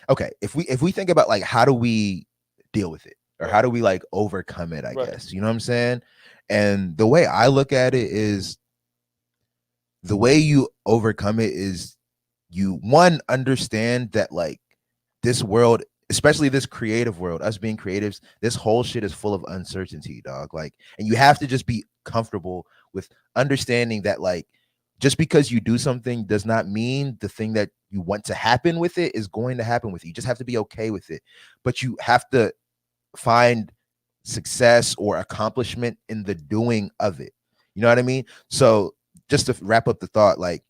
okay, if we think about like, how do we deal with it, or how do we like overcome it, I guess, you know what I'm saying? And the way I look at it is, the way you overcome it is you, one, understand that like this world, especially this creative world, us being creatives, this whole shit is full of uncertainty, dog. Like, and you have to just be comfortable with understanding that, like, just because you do something does not mean the thing that you want to happen with it is going to happen with you. You just have to be okay with it. But you have to find success or accomplishment in the doing of it. You know what I mean? So just to wrap up the thought, like,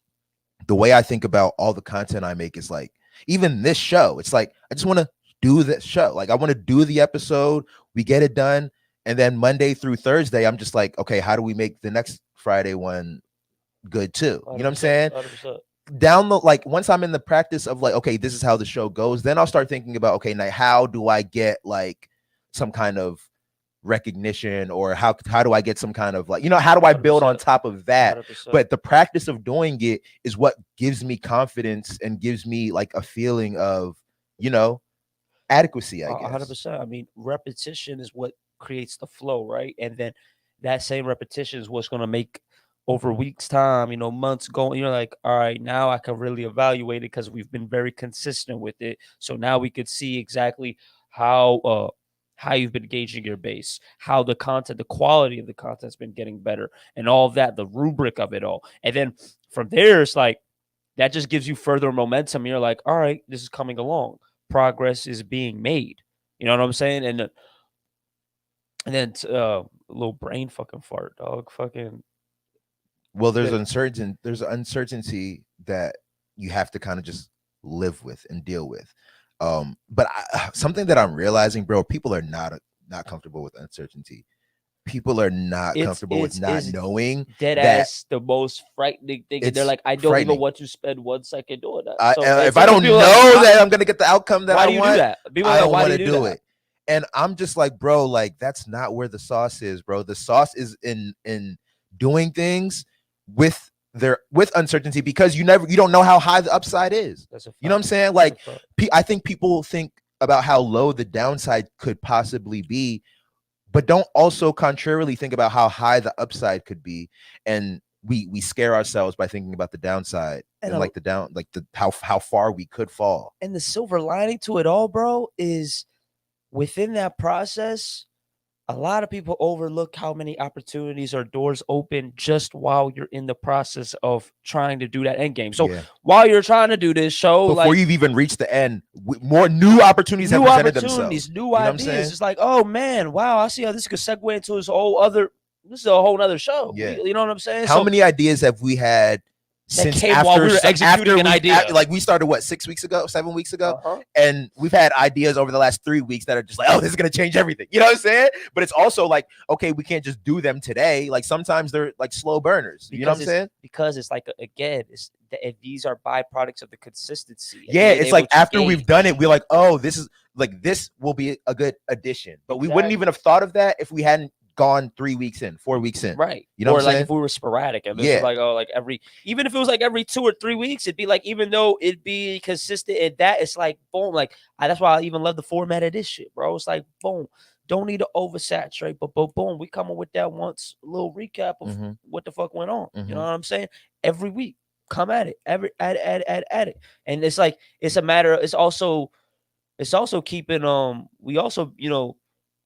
the way I think about all the content I make is like, even this show, it's like, I just want to do this show. Like, I want to do the episode, we get it done. And then Monday through Thursday, I'm just like, okay, how do we make the next Friday one good too? You know what I'm saying? 100%. Down the, like, once I'm in the practice of like, okay, this is how the show goes, then I'll start thinking about, okay, now how do I get like some kind of recognition, or how do I get some kind of, like, you know, how do I build on top of that? 100%. But the practice of doing it is what gives me confidence and gives me like a feeling of, you know, adequacy, I guess. 100%. I mean, repetition is what creates the flow, right? And then that same repetition is what's going to make, over weeks time, you know, months going, you're like, all right, now I can really evaluate it because we've been very consistent with it. So now we could see exactly how you've been gauging your base, how the content, the quality of the content's been getting better, and all of that, the rubric of it all. And then from there, it's like, that just gives you further momentum. You're like, all right, this is coming along. Progress is being made. You know what I'm saying? And then a little brain fucking fart, dog. Fucking. Well, there's uncertainty that you have to kind of just live with and deal with. But something that I'm realizing, bro, people are not comfortable with uncertainty. People are not comfortable with not knowing. Dead ass, the most frightening thing. They're like, I don't even want to spend 1 second doing that. So if I don't know that I'm gonna get the outcome that I want, why do you do that? I don't want to do it. And I'm just like, bro, like, that's not where the sauce is, bro. The sauce is in doing things with uncertainty, because you don't know how high the upside is. You know what I'm saying? Like, I think people think about how low the downside could possibly be, but don't also contrarily think about how high the upside could be. And we scare ourselves by thinking about the downside and like how far we could fall. And the silver lining to it all, bro, is within that process, a lot of people overlook how many opportunities or doors open just while you're in the process of trying to do that end game. So while you're trying to do this show, before like you've even reached the end, more new opportunities have presented themselves. New ideas. It's like, oh man, wow, I see how this could segue into this whole other. This is a whole other show. Yeah. You know what I'm saying? How many ideas have we had since while we were executing an idea? Like we started what, 6 weeks ago, 7 weeks ago, and we've had ideas over the last 3 weeks that are just like, oh, this is gonna change everything. You know what I'm saying? But it's also like, okay, we can't just do them today. Like sometimes they're like slow burners. You know what I'm saying? Because it's like, again, these are byproducts of the consistency. Yeah, it's like after we've done it, we're like, oh, this will be a good addition. But we wouldn't even have thought of that if we hadn't gone 3 weeks in, 4 weeks in, right? You know, or like if we were sporadic, and this was like, oh, like even if it was like every 2 or 3 weeks, it'd be like, even though it'd be consistent at that, it's like boom, like that's why I even love the format of this shit, bro. It's like boom, don't need to oversaturate, but boom, we come up with that once a little recap of what the fuck went on. You know what I'm saying? Every week, come at it, add it, and it's like it's a matter. It's also keeping we also, you know,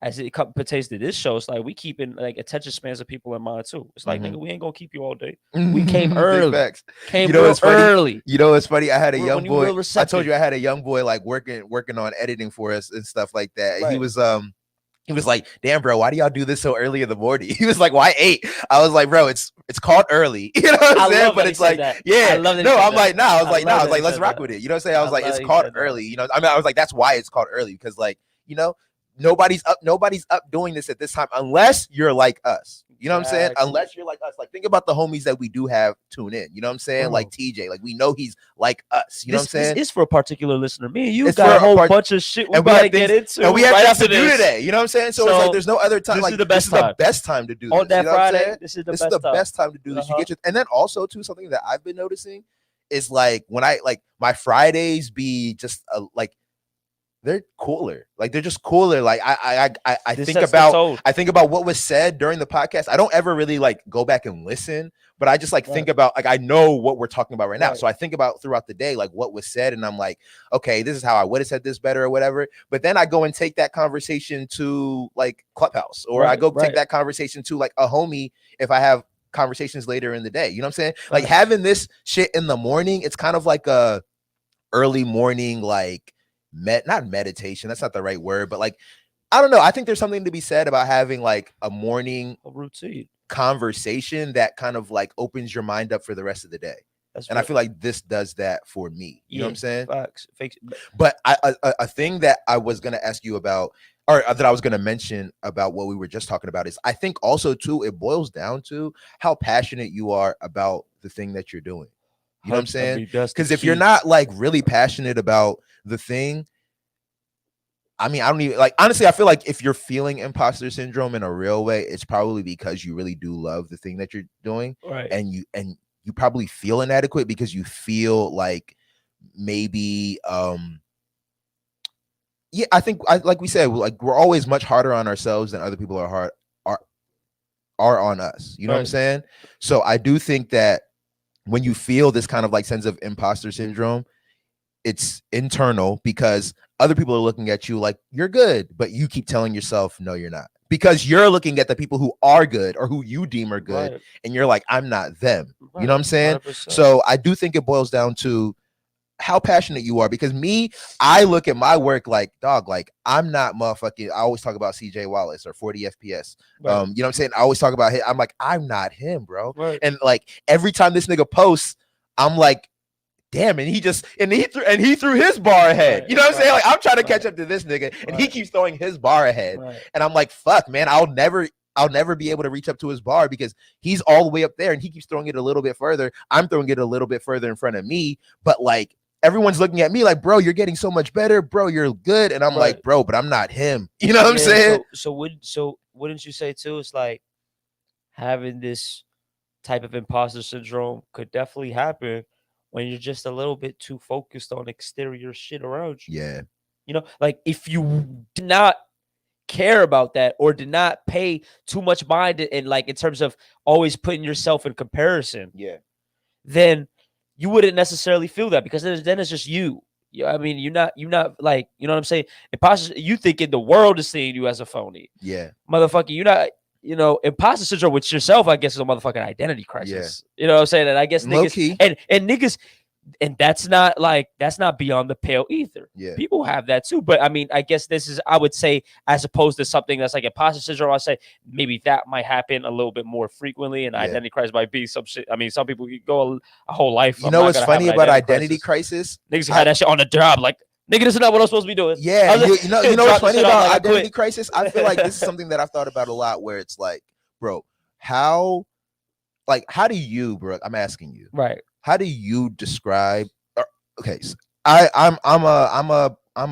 as it pertains to this show, it's like we keeping like attention spans of people in mind too. It's like, nigga, we ain't gonna keep you all day. We came early. Came early. You know, it's funny. I had a young boy. I told you I had a young boy like working on editing for us and stuff like that. Right. He was like, damn, bro, why do y'all do this so early in the morning? He was like, why 8? I was like, bro, it's called early. You know what I'm saying? But it's like, yeah. No, I'm like, I was like, let's rock with it. You know what I'm saying? I was like, it's called early. You know, I mean, I was like, that's why it's called early, because like, you know, nobody's up doing this at this time unless you're like us. You know what I'm saying? Unless you're like us. Like, think about the homies that we do have tune in. You know what I'm saying? Like TJ, like we know he's like us. You know what I'm saying? This is for a particular listener. Me and you got a whole bunch of shit we gotta get into. And we have stuff to do today. You know what I'm saying? So it's like there's no other time. Like, this is the best time to do this. On that Friday, this is the best time to do this. You get your, and then also too, something that I've been noticing is like when I like my Fridays be just like, they're cooler. Like they're just cooler. Like I think about what was said during the podcast. I don't ever really like go back and listen, but I just like think about, like, I know what we're talking about right now. So I think about throughout the day, like what was said, and I'm like, okay, this is how I would have said this better or whatever. But then I go and take that conversation to like Clubhouse, or I go take that conversation to like a homie if I have conversations later in the day. You know what I'm saying? Like having this shit in the morning, it's kind of like a early morning, like not meditation, that's not the right word, but like, I don't know, I think there's something to be said about having like a morning routine conversation that kind of like opens your mind up for the rest of the day. I feel like this does that for me. You know what I'm saying? Facts. But a thing that I was going to ask you about, or that I was going to mention about what we were just talking about, is I think also too, it boils down to how passionate you are about the thing that you're doing. You know what I'm saying? Because if you're not like really passionate about the thing, I mean, I don't even like, honestly, I feel like if you're feeling imposter syndrome in a real way, it's probably because you really do love the thing that you're doing. Right. And you probably feel inadequate because you feel like maybe I think like we said, like we're always much harder on ourselves than other people are on us. You know what I'm saying? So I do think that when you feel this kind of like sense of imposter syndrome, it's internal because other people are looking at you like you're good, but you keep telling yourself, no, you're not, because you're looking at the people who are good or who you deem are good. And you're like, I'm not them. You know what I'm saying? 100%. So I do think it boils down to how passionate you are, because I look at my work like, dog, like I'm not motherfucking, I always talk about CJ Wallace or 40 FPS. You know what I'm saying? I always talk about him. I'm like, I'm not him, bro. And like every time this nigga posts, I'm like, damn, and he threw his bar ahead. You know what I'm saying? Like I'm trying to catch up to this nigga, and he keeps throwing his bar ahead. And I'm like, fuck, man, I'll never be able to reach up to his bar because he's all the way up there and he keeps throwing it a little bit further. I'm throwing it a little bit further in front of me, but like everyone's looking at me like, bro, you're getting so much better, bro, you're good. And I'm like, bro, but I'm not him. You know what I'm saying? So wouldn't you say too, it's like having this type of imposter syndrome could definitely happen when you're just a little bit too focused on exterior shit around you. Yeah. You know, like if you did not care about that or did not pay too much mind in like in terms of always putting yourself in comparison, yeah, then you wouldn't necessarily feel that, because then it's just you I mean, you're not like, you know what I'm saying? Imposter, you thinking the world is seeing you as a phony. Yeah. Motherfucker, you're not, imposter syndrome with yourself, I guess, is a motherfucking identity crisis. Yeah. You know what I'm saying? And I guess niggas, and niggas, and that's not beyond the pale either. Yeah. People have that too. But I mean, I guess this is, I would say, as opposed to something that's like imposter syndrome, I say maybe that might happen a little bit more frequently, and identity crisis might be some shit. I mean, some people go a whole life. You know what's funny about identity crisis? Niggas had that shit on the job, like, nigga, this is not what I'm supposed to be doing. Yeah, you know what's funny about identity crisis? I feel like this is something that I've thought about a lot, where it's like, bro, how do you, bro? I'm asking you, right? How do you describe? Okay, so I'm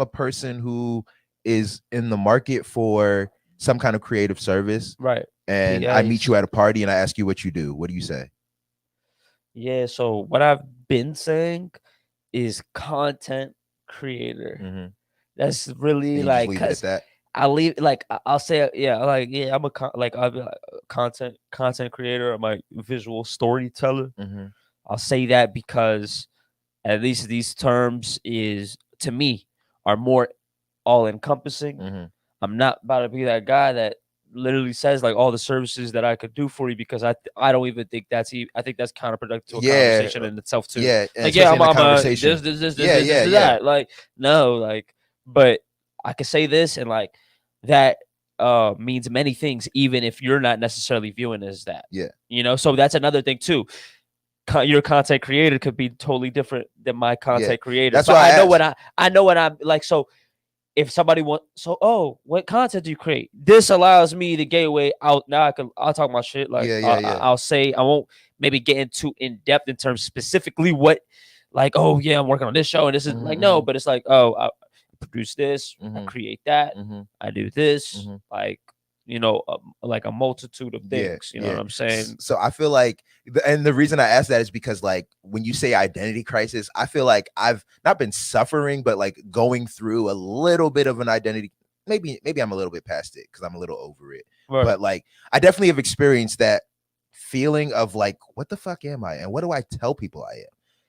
a person who is in the market for some kind of creative service, right? And I meet you at a party and I ask you what you do. What do you say? Yeah, so what I've been saying is content creator. Mm-hmm. That's really like, because that. I leave, like, I'll say, yeah, like, yeah, I'm I'll be like content creator. I'm a visual storyteller. Mm-hmm. I'll say that because at least these terms to me are more all encompassing. Mm-hmm. I'm not about to be that guy that literally says like all the services that I could do for you, because I don't even think I think that's counterproductive to a conversation in itself too. Yeah, like, yeah, I'm this, that. Like, no, like, but I could say this, and like that means many things, even if you're not necessarily viewing it as that. Yeah. So that's another thing too. Your content creator could be totally different than my content creator. That's why I know what I'm like. So if somebody wants, what content do you create? This allows me the gateway out. Now I'll talk my shit. Like, I'll say, I won't maybe get into in depth in terms specifically what, like, oh yeah, I'm working on this show and this is like, no, but it's like, I produce this, I create that, I do this, like, like a multitude of things. You know what I'm saying? So I feel like, and the reason I ask that is because, like, when you say identity crisis, I feel like I've not been suffering, but like going through a little bit of an identity. Maybe I'm a little bit past it because I'm a little over it. Right. But like, I definitely have experienced that feeling of like, what the fuck am I? And what do I tell people I am?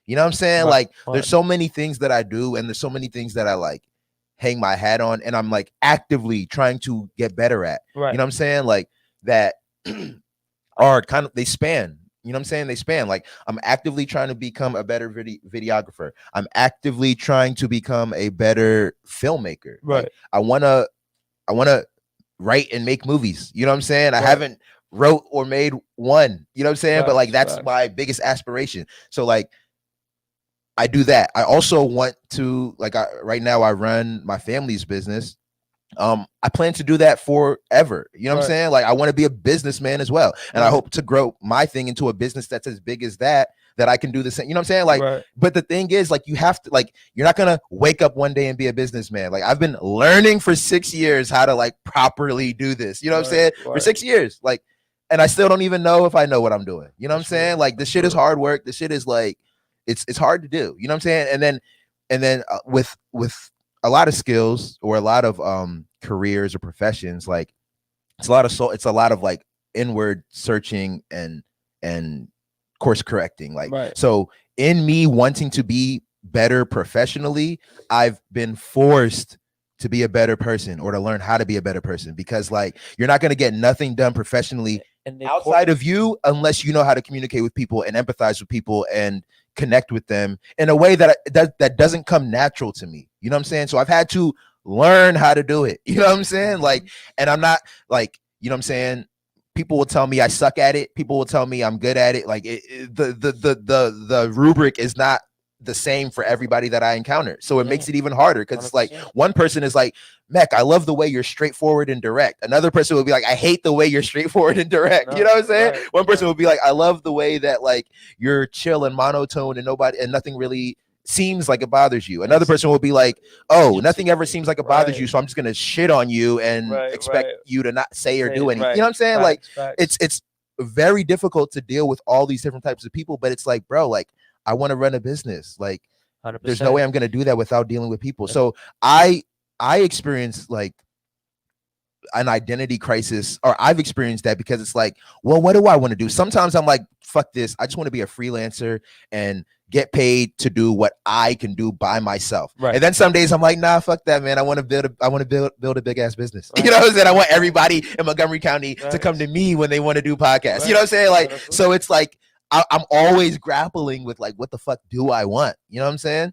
You know what I'm saying? Right. Like, there's so many things that I do, and there's so many things that I like hang my hat on, and I'm like actively trying to get better at. Right. You know what I'm saying? Like, that are kind of, they span. You know what I'm saying? They span. Like, I'm actively trying to become a better videographer. I'm actively trying to become a better filmmaker. Right. Like, I wanna write and make movies. You know what I'm saying? Right. I haven't wrote or made one. You know what I'm saying? Right. But like, that's my biggest aspiration. So like, I do that. I also want to, like, right now I run my family's business. I plan to do that forever. You know what I'm saying? Like, I want to be a businessman as well. And I hope to grow my thing into a business that's as big as that I can do the same. You know what I'm saying? Like, but the thing is, like, you have to, like, you're not going to wake up one day and be a businessman. Like, I've been learning for 6 years how to like properly do this. You know what I'm saying? For 6 years. Like, and I still don't even know if I know what I'm doing. You know what I'm saying? Like, this shit is hard work. This shit is like, it's hard to do. You know what I'm saying? And then with a lot of skills or a lot of careers or professions, like, it's a lot of like inward searching and course correcting. Like, so in me wanting to be better professionally, I've been forced to be a better person or to learn how to be a better person, because like, you're not going to get nothing done professionally outside of you unless you know how to communicate with people and empathize with people and connect with them in a way that doesn't come natural to me. You know what I'm saying? So I've had to learn how to do it. You know what I'm saying? Like, and I'm not like, you know what I'm saying? People will tell me I suck at it. People will tell me I'm good at it. Like, the rubric is not the same for everybody that I encounter. So it makes it even harder, because it's like, one person is like, Mech, I love the way you're straightforward and direct. Another person will be like, I hate the way you're straightforward and direct. You know what I'm saying? One person will be like, I love the way that like you're chill and monotone and nothing really seems like it bothers you. Another person will be like, oh, nothing ever seems like it bothers you, so I'm just gonna shit on you and expect you to not say or do anything. You know what I'm saying? Like, it's very difficult to deal with all these different types of people, but it's like, bro, like, I want to run a business. Like, 100%. There's no way I'm going to do that without dealing with people. So I experienced like an identity crisis, or I've experienced that, because it's like, well, what do I want to do? Sometimes I'm like, fuck this. I just want to be a freelancer and get paid to do what I can do by myself. Right. And then some days I'm like, nah, fuck that, man. I want to build a big ass business. Right. You know what I'm saying? I want everybody in Montgomery County to come to me when they want to do podcasts. Right. You know what I'm saying? Like, so it's like I'm always grappling with like, what the fuck do I want? You know what I'm saying?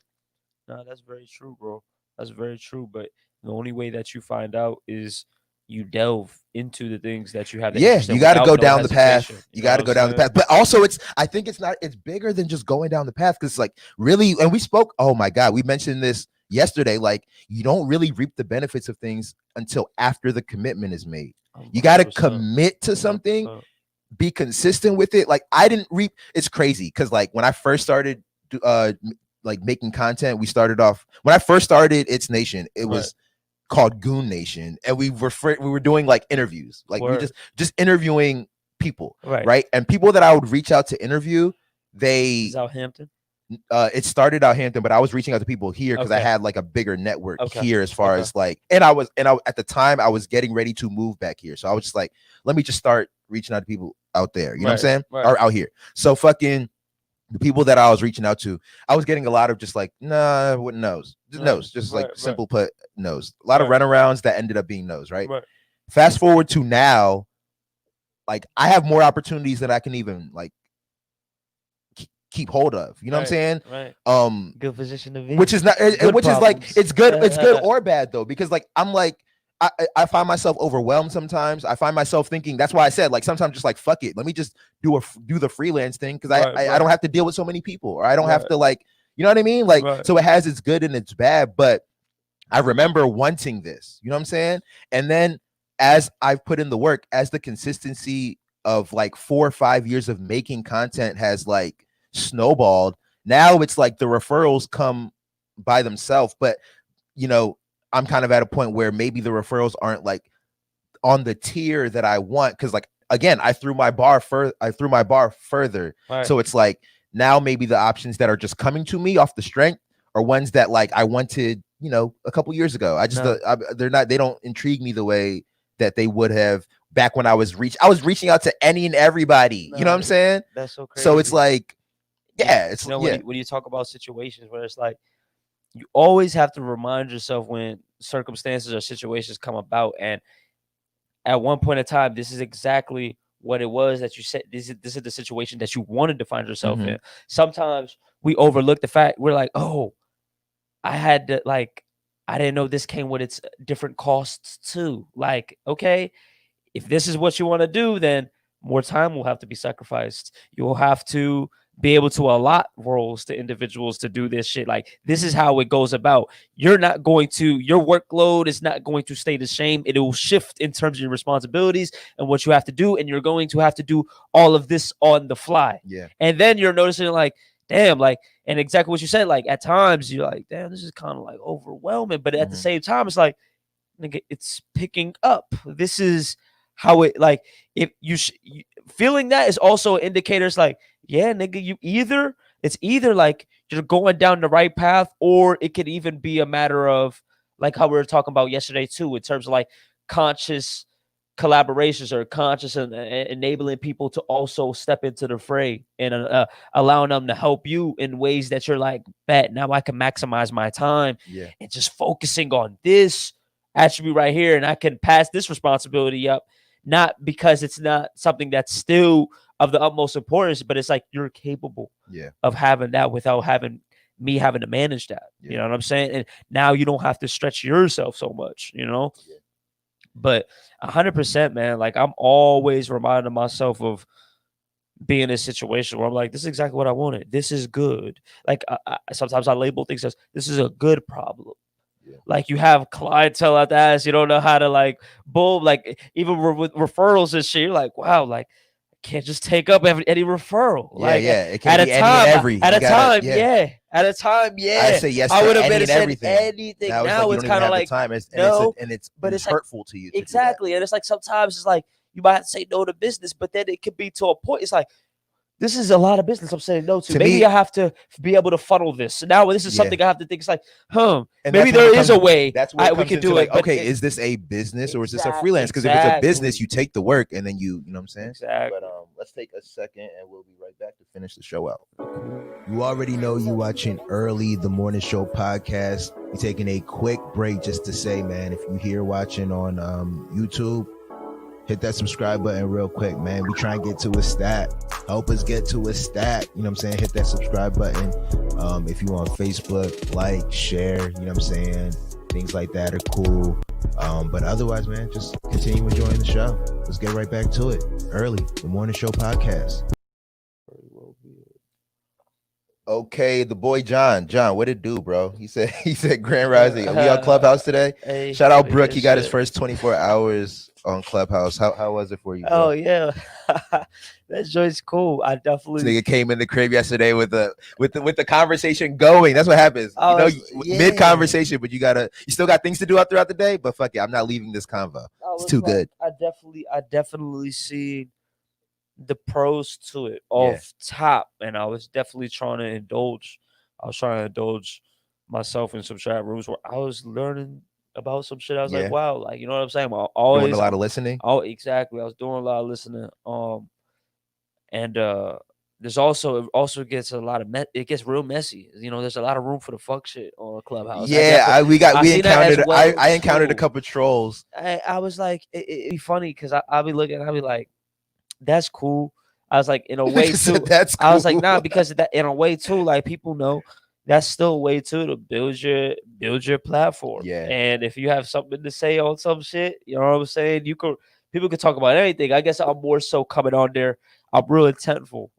No, that's very true, bro. That's very true. But the only way that you find out is you delve into the things that you have. Yeah, you got to go down the path. You got to go down the path. But also, I think it's bigger than just going down the path, because like really, and we spoke. Oh my God, we mentioned this yesterday. Like, you don't really reap the benefits of things until after the commitment is made. You got to commit to something, be consistent with it. Like, I didn't reap. It's crazy because like when I first started, like making content, we started off when I first started It's Nation. It was called Goon Nation, and we were doing like interviews, like we just interviewing people, right? And people that I would reach out to interview, they Southampton. It started out Hampton, but I was reaching out to people here because I had like a bigger network here as far as like, and I at the time I was getting ready to move back here, so I was just like, let me just start reaching out to people out there, you know what I'm saying, or out here. So fucking the people that I was reaching out to, I was getting a lot of just like, nah, what no's, just no's, just like simple put no's. A lot of runarounds that ended up being no's, right? Fast forward to now, like I have more opportunities that I can even like keep hold of. You know what I'm saying? Right. Good position to be. Which is not, which is like, it's good or bad though, because like I'm like, I find myself overwhelmed sometimes. I find myself thinking, that's why I said like sometimes just like fuck it, let me just do the freelance thing, because I don't have to deal with so many people, or I don't have to like, you know what I mean, like so it has its good and its bad. But I remember wanting this, you know what I'm saying, and then as I've put in the work, as the consistency of like 4 or 5 years of making content has like snowballed, now it's like the referrals come by themselves. But you know, I'm kind of at a point where maybe the referrals aren't like on the tier that I want, because like again, I threw my bar further. So it's like now maybe the options that are just coming to me off the strength are ones that like I wanted, you know, a couple years ago. I just they don't intrigue me the way that they would have back when I was reaching out to any and everybody. You know what I'm saying? That's so crazy. So it's like, yeah, it's, you know, when you talk about situations where it's like, you always have to remind yourself when circumstances or situations come about, and at one point in time, this is exactly what it was that you said. This is the situation that you wanted to find yourself in. Sometimes we overlook the fact, we're like, oh, I had to like, I didn't know this came with its different costs too. Like, okay, if this is what you want to do, then more time will have to be sacrificed. You will have to be able to allot roles to individuals to do this shit. Like, this is how it goes about. Your workload is not going to stay the same. It will shift in terms of your responsibilities and what you have to do. And you're going to have to do all of this on the fly. Yeah. And then you're noticing like, damn, like, and exactly what you said, like at times you're like, damn, this is kind of like overwhelming. But at the same time, it's like, nigga, it's picking up. This is how it, like, if you feeling that is also an indicator. It's like, yeah, nigga, it's either like you're going down the right path, or it could even be a matter of like how we were talking about yesterday too, in terms of like conscious collaborations or conscious and enabling people to also step into the fray and allowing them to help you in ways that you're like, bet now I can maximize my time and just focusing on this attribute right here, and I can pass this responsibility up, not because it's not something that's still of the utmost importance, but it's like you're capable of having that without having me having to manage that. You know what I'm saying? And now you don't have to stretch yourself so much, you know? But 100%, man, like I'm always reminding myself of being in a situation where I'm like, this is exactly what I wanted. This is good. Like sometimes I label things as, this is a good problem. Like you have clientele at the ass, you don't know how to like like even with referrals and shit, you're like, wow, like can't just take up any referral. It can't be any and every. At a time, I say yes. I would have been anything. Now it's kind of like time, and it's hurtful to you. Exactly, and it's like sometimes it's like you might have to say no to business, but then it could be to a point. It's like, this is a lot of business I'm saying no to. Maybe I have to be able to funnel this. So now this is something I have to think. It's like, maybe there is a way we can do it. Like, okay, is this a business or is this a freelance? Because if it's a business, you take the work and then you know what I'm saying? Exactly. But let's take a second and we'll be right back to finish the show out. You already know you watching Early, the Morning Show podcast. We're taking a quick break just to say, man, if you're here watching on YouTube, hit that subscribe button real quick, man. We try and get to a stat. Help us get to a stat. You know what I'm saying? Hit that subscribe button. If you on Facebook, like, share, you know what I'm saying? Things like that are cool. But otherwise, man, just continue enjoying the show. Let's get right back to it. Early, the Morning Show podcast. Okay, the boy John, what it do, bro? He said Grand Rising. Are we on Clubhouse today? Hey, shout out Brooke. He got his first 24 hours on Clubhouse. How was it for you, bro? Oh yeah, that joint's cool. I definitely. This nigga came in the crib yesterday with the conversation going. That's what happens. Mid conversation, but you still got things to do out throughout the day. But fuck it, I'm not leaving this convo. It's too good. I definitely see the pros to it off top, and I was definitely trying to indulge. I was trying to indulge myself in some chat rooms where I was learning about some shit. I was like, wow, like, you know what I'm saying? I'm always doing a lot of listening. Oh, exactly. I was doing a lot of listening. And there's also gets a lot of it gets real messy. You know, there's a lot of room for the fuck shit on Clubhouse. Yeah, I encountered a couple of trolls. I was like, it'd be funny because I'll be looking, I'll be like, that's cool. I was like, in a way too. That's cool. I was like, nah, because of that, in a way too, like people know that's still a way too to build your platform. Yeah. And if you have something to say on some shit, you know what I'm saying? People could talk about anything. I guess I'm more so coming on there. I'm real intentful.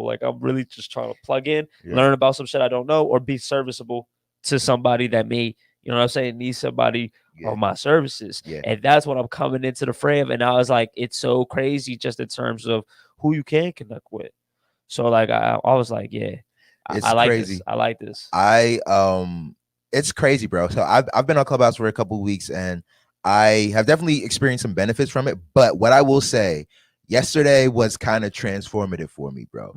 Like I'm really just trying to plug in, learn about some shit I don't know, or be serviceable to somebody that may, you know what I'm saying, need somebody on my services. Yeah. And that's what I'm coming into the frame. And I was like, it's so crazy just in terms of who you can connect with. So like I was like, yeah, I like crazy. I like this. It's crazy, bro. So I've been on Clubhouse for a couple of weeks and I have definitely experienced some benefits from it. But what I will say, yesterday was kind of transformative for me, bro.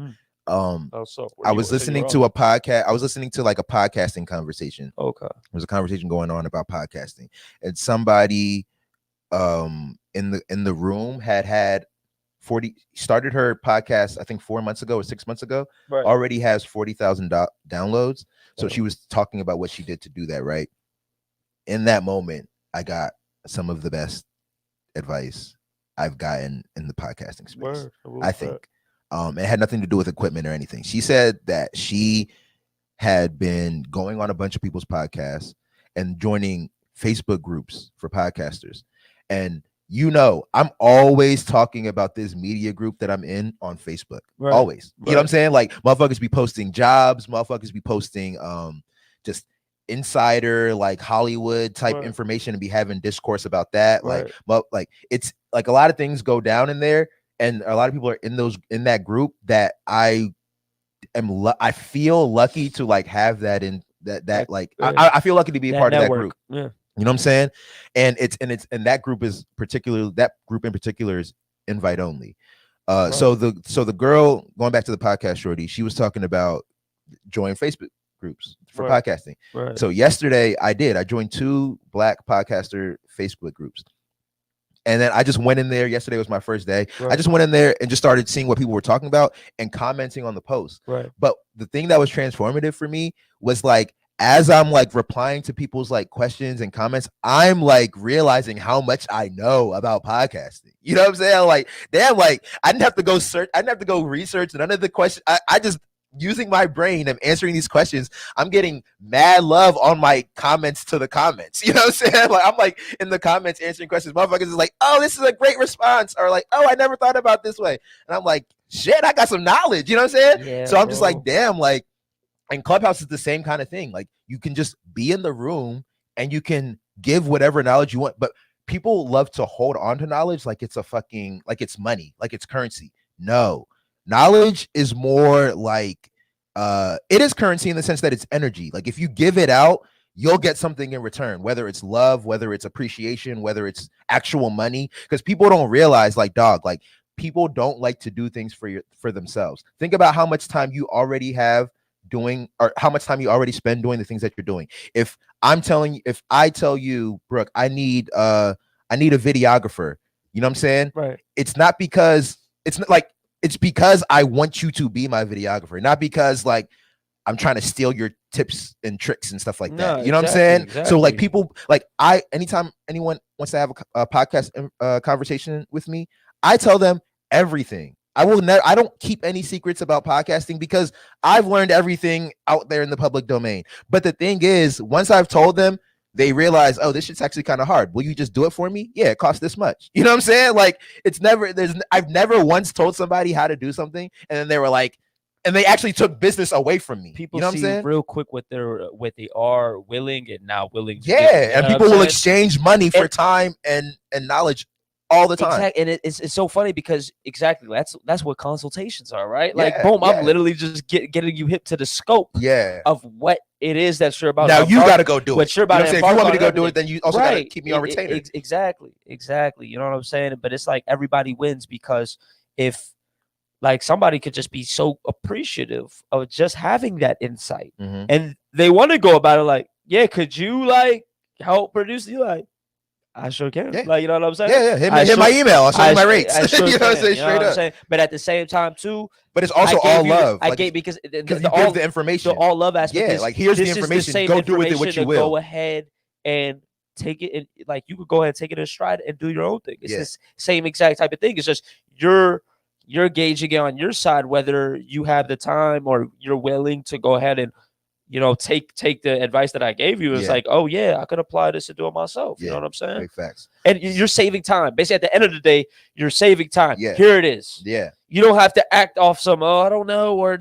I was listening to a podcast. I was listening to like a podcasting conversation. Okay. There was a conversation going on about podcasting, and somebody in the room had started her podcast, I think 4 months ago or 6 months ago, already has 40,000 downloads. So she was talking about what she did to do that, right? In that moment, I got some of the best advice I've gotten in the podcasting space. I think. It had nothing to do with equipment or anything. She said that she had been going on a bunch of people's podcasts and joining Facebook groups for podcasters. And you know, I'm always talking about this media group that I'm in on Facebook. Always. You know what I'm saying? Like motherfuckers be posting jobs, motherfuckers be posting just insider like Hollywood type information and be having discourse about that. Like it's like a lot of things go down in there. And a lot of people are in that group that I feel lucky to like have that in that like I feel lucky to be a part of that group. Yeah. You know what I'm saying? And that group in particular is invite only. So the girl, going back to the podcast shorty, she was talking about join Facebook groups for podcasting. So yesterday I joined 2 Black podcaster Facebook groups. And then I just went in there. Yesterday was my first day. I just went in there and just started seeing what people were talking about and commenting on the post. But the thing that was transformative for me was like, as I'm like replying to people's like questions and comments, I'm like realizing how much I know about podcasting. You know what I'm saying? Like, damn, like I didn't have to go search. I didn't have to go research none of the questions. I just using my brain and answering these questions. I'm getting mad love on my comments to the comments. You know what I'm saying? Like I'm like in the comments answering questions. Motherfuckers is like, oh, this is a great response, or like, oh, I never thought about this way. And I'm like, shit, I got some knowledge. You know what I'm saying? Yeah, so I'm just like, damn, like. And Clubhouse is the same kind of thing. Like you can just be in the room and you can give whatever knowledge you want. But people love to hold on to knowledge like it's like it's money, like it's currency. No, knowledge is more like it is currency in the sense that it's energy. Like if you give it out, you'll get something in return, whether it's love, whether it's appreciation, whether it's actual money. Because people don't realize, like, dog, like people don't like to do things for themselves. Think about how much time you already have doing, or how much time you already spend doing the things that you're doing. If I tell you, Brooke, I need a videographer, you know what I'm saying? Right. It's not because it's not like it's because I want you to be my videographer, not because like I'm trying to steal your tips and tricks and stuff like that. You know what I'm saying? Exactly. So like people, like anytime anyone wants to have a podcast conversation with me, I tell them everything. I don't keep any secrets about podcasting because I've learned everything out there in the public domain. But the thing is, once I've told them, they realize, oh, this shit's actually kind of hard. Will you just do it for me? Yeah, it costs this much. You know what I'm saying? Like I've never once told somebody how to do something and then they were like, and they actually took business away from me. People you know what see I'm saying? real quick what they are willing and not willing to give, and people will exchange money for time and knowledge all the time. Exactly. And it's so funny because that's what consultations are, right? Like boom, I'm literally just getting you hip to the scope of what it is that you're about. Now you got to go do it. What you're about if you want me to go do it, then you also got to keep me on retainer. Exactly. You know what I'm saying? But it's like everybody wins because if like somebody could just be so appreciative of just having that insight and they want to go about it like, yeah, could you like help produce? You like, I sure can. Yeah. Like, you know what I'm saying? Yeah. Hit my email. I'll show you my rates. Sure you know what I'm saying? Straight up. Saying? But at the same time too, but it's also all love. I gave because you give the information. The all love aspect. Yeah, like here's the information. Go do with it what you will. Go ahead and take it and like you could go ahead and take it in stride and do your own thing. It's this same exact type of thing. It's just you're gauging it on your side whether you have the time or you're willing to go ahead and take the advice that I gave you. It's like, oh yeah, I could apply this and do it myself. You know what I'm saying? Big facts. And you're saving time. Basically, at the end of the day, you're saving time. Yeah. Here it is. Yeah. You don't have to act off some, I don't know, or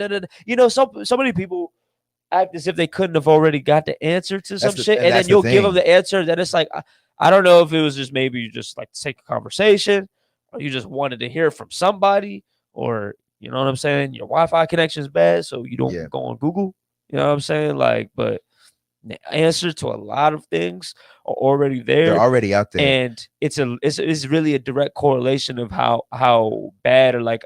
so many people act as if they couldn't have already got the answer to some shit, and then you'll give them the answer. Then it's like, I don't know if it was just maybe you just like to take a conversation, or you just wanted to hear from somebody, or you know what I'm saying, your Wi-Fi connection is bad, so you don't go on Google. You know what I'm saying? Like, but the answer to a lot of things are already there. They're already out there. And it's really a direct correlation of how bad or like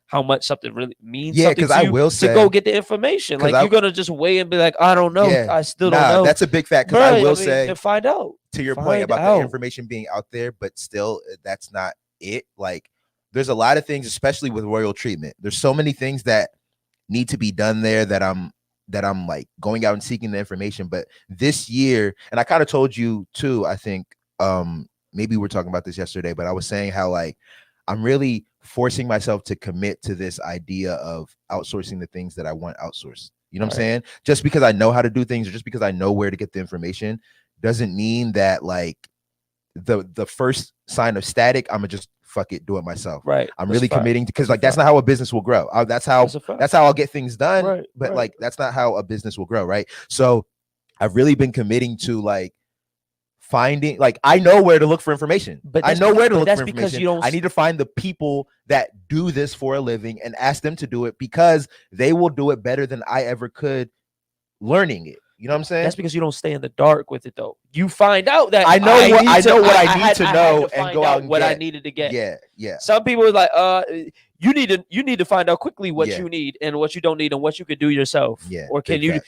how much something really means. Yeah, because I will say to go get the information. Like you're gonna just wait and be like, I don't know. I still don't know. That's a big fact. Because I will say to find out. To your point about the information being out there, but still that's not it. Like there's a lot of things, especially with royal treatment. There's so many things that need to be done there that I'm like going out and seeking the information. But this year, and I kind of told you too, I think maybe we were talking about this yesterday, but I was saying how like I'm really forcing myself to commit to this idea of outsourcing the things that I want outsourced. You know what I'm saying? Just because I know how to do things or just because I know where to get the information doesn't mean that like the first sign of static, I'm gonna just fuck it, do it myself. Right. I'm really committing because like that's not how a business will grow. That's how I'll get things done. Right. But like that's not how a business will grow. Right. So I've really been committing to like finding, like I know where to look for information. But I know where to look for information. I need to find the people that do this for a living and ask them to do it because they will do it better than I ever could learning it. You know what I'm saying? That's because you don't stay in the dark with it, though. You find out that I know what I need to know and go out and what get. I needed to get. Yeah. Some people are like, you need to find out quickly what you need and what you don't need and what you could do yourself. Yeah. Or can you?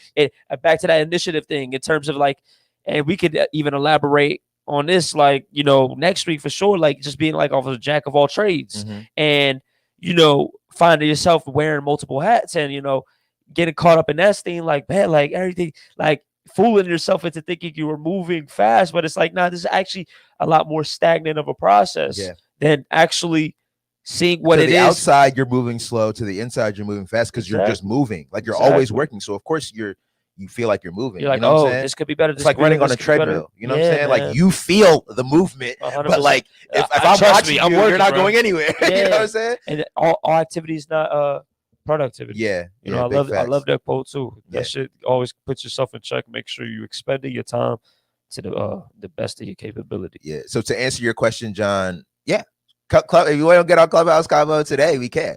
Back to that initiative thing in terms of like, and we could even elaborate on this, like next week for sure. Like just being like off of a jack of all trades, and finding yourself wearing multiple hats, and getting caught up in that thing, like, man, like everything, like fooling yourself into thinking you were moving fast, but it's like, nah, this is actually a lot more stagnant of a process than actually seeing what it is. Outside, you're moving slow. To the inside, you're moving fast because you're just moving. Like you're always working. So of course you feel like you're moving. You're like, what I'm saying? This could be better. It's like running on a treadmill. You know what I'm saying? Man. Like you feel the movement, 100%. But like if I'm watching you, you're not going anywhere. You know what I'm saying? And all activity is not productivity. Yeah. I love that quote too. That shit always puts yourself in check. Make sure you expending your time to the best of your capability. Yeah. So to answer your question, John, if you want to get on Clubhouse Convo today, we can.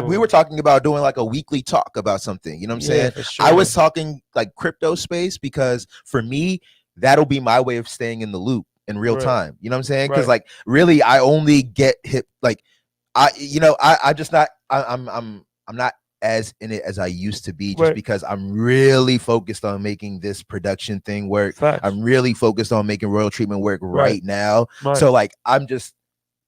We were talking about doing like a weekly talk about something. You know what I'm saying? Sure. I was talking like crypto space because for me, that'll be my way of staying in the loop in real time. You know what I'm saying? Because like really, I only get hit like I'm not as in it as I used to be just because I'm really focused on making this production thing work. Facts. I'm really focused on making royal treatment work right now. So like I'm just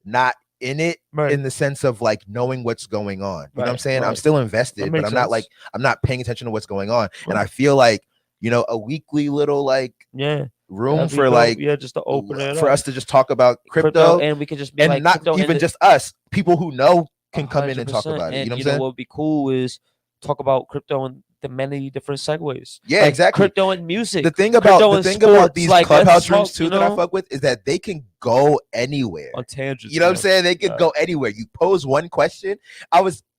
not in it in the sense of like knowing what's going on. You know what I'm saying? I'm still invested, but I'm not paying attention to what's going on. And I feel like, you know, a weekly little like room for like just to open it for up. us to just talk about crypto, and we can just be and like, not even just us, people who know can come in and talk about it. And you know what I'm saying? What would be cool is talk about crypto and the many different segues. Yeah, exactly. Crypto and music. The thing about these like, clubhouse rooms too that I fuck with is that they can go anywhere on tangents. You know what I'm saying? They could go anywhere. You pose one question.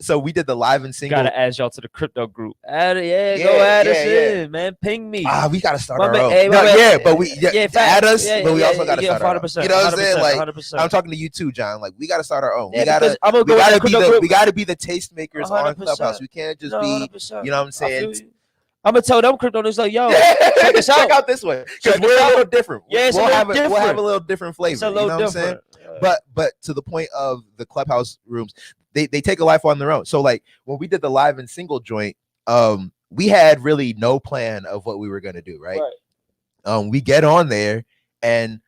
So we did the live and single. Gotta add y'all to the crypto group. Go add us in, man. Ping me. We gotta start our own. Add us, but we also gotta start our own. You know what I'm saying? Like 100%. I'm talking to you too, John. Like we gotta start our own. We gotta be the tastemakers on Clubhouse. We can't just be, you know what I'm saying? I'm gonna tell them crypto niggas like, yo, check us out. Check out this way, because we're a little different. Yeah, we'll have a little different flavor. You know what I'm saying? But to the point of the Clubhouse rooms, they take a life on their own. So like when we did the live and single joint, we had really no plan of what we were gonna do, right? We get on there and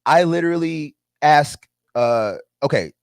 I literally ask, okay,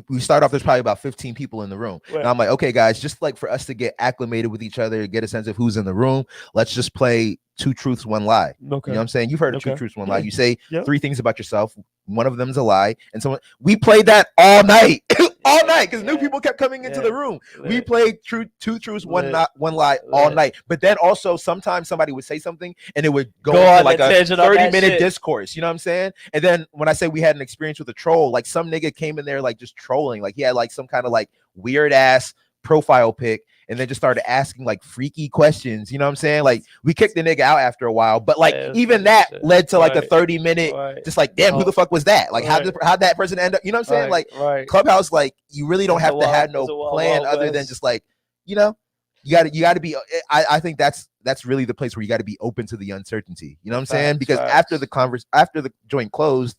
we start off, there's probably about 15 people in the room. And I'm like, okay, guys, just like for us to get acclimated with each other, get a sense of who's in the room, let's just play 2 truths, 1 lie. You know what I'm saying? You've heard of 2 truths, 1 lie. You say 3 things about yourself. One of them is a lie. And so we played that all night. All night, because new people kept coming into the room. We played 2 truths, 1 lie all night. But then also sometimes somebody would say something and it would go on like a 30-minute discourse. You know what I'm saying? And then when I say we had an experience with a troll, like some nigga came in there like just trolling, like he had like some kind of like weird ass profile pic and then just started asking like freaky questions. You know what I'm saying? Like we kicked the nigga out after a while, but like even that led to like a 30-minute just like, damn, who the fuck was that? Like how'd that person end up? You know what I'm saying? Like Clubhouse, like you really don't have to have no plan other than just like, you know, you gotta be, I think that's really the place where you got to be open to the uncertainty. You know what I'm saying? Because after the joint closed,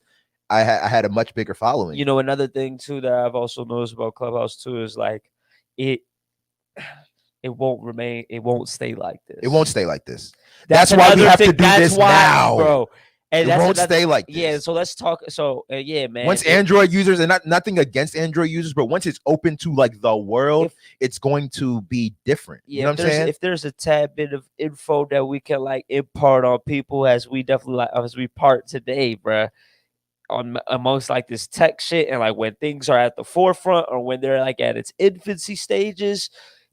I had a much bigger following. You know, another thing too that I've also noticed about Clubhouse too is like it won't stay like this. It won't stay like this. That's why we have to do this now, bro. And it won't stay like this. Yeah, so let's talk. So yeah, man. Once Android users, and nothing against Android users, but once it's open to like the world, it's going to be different. Yeah, you know what I'm saying? If there's a tad bit of info that we can like impart on people, as we part today, bro, on amongst like this tech shit, and like when things are at the forefront or when they're like at its infancy stages,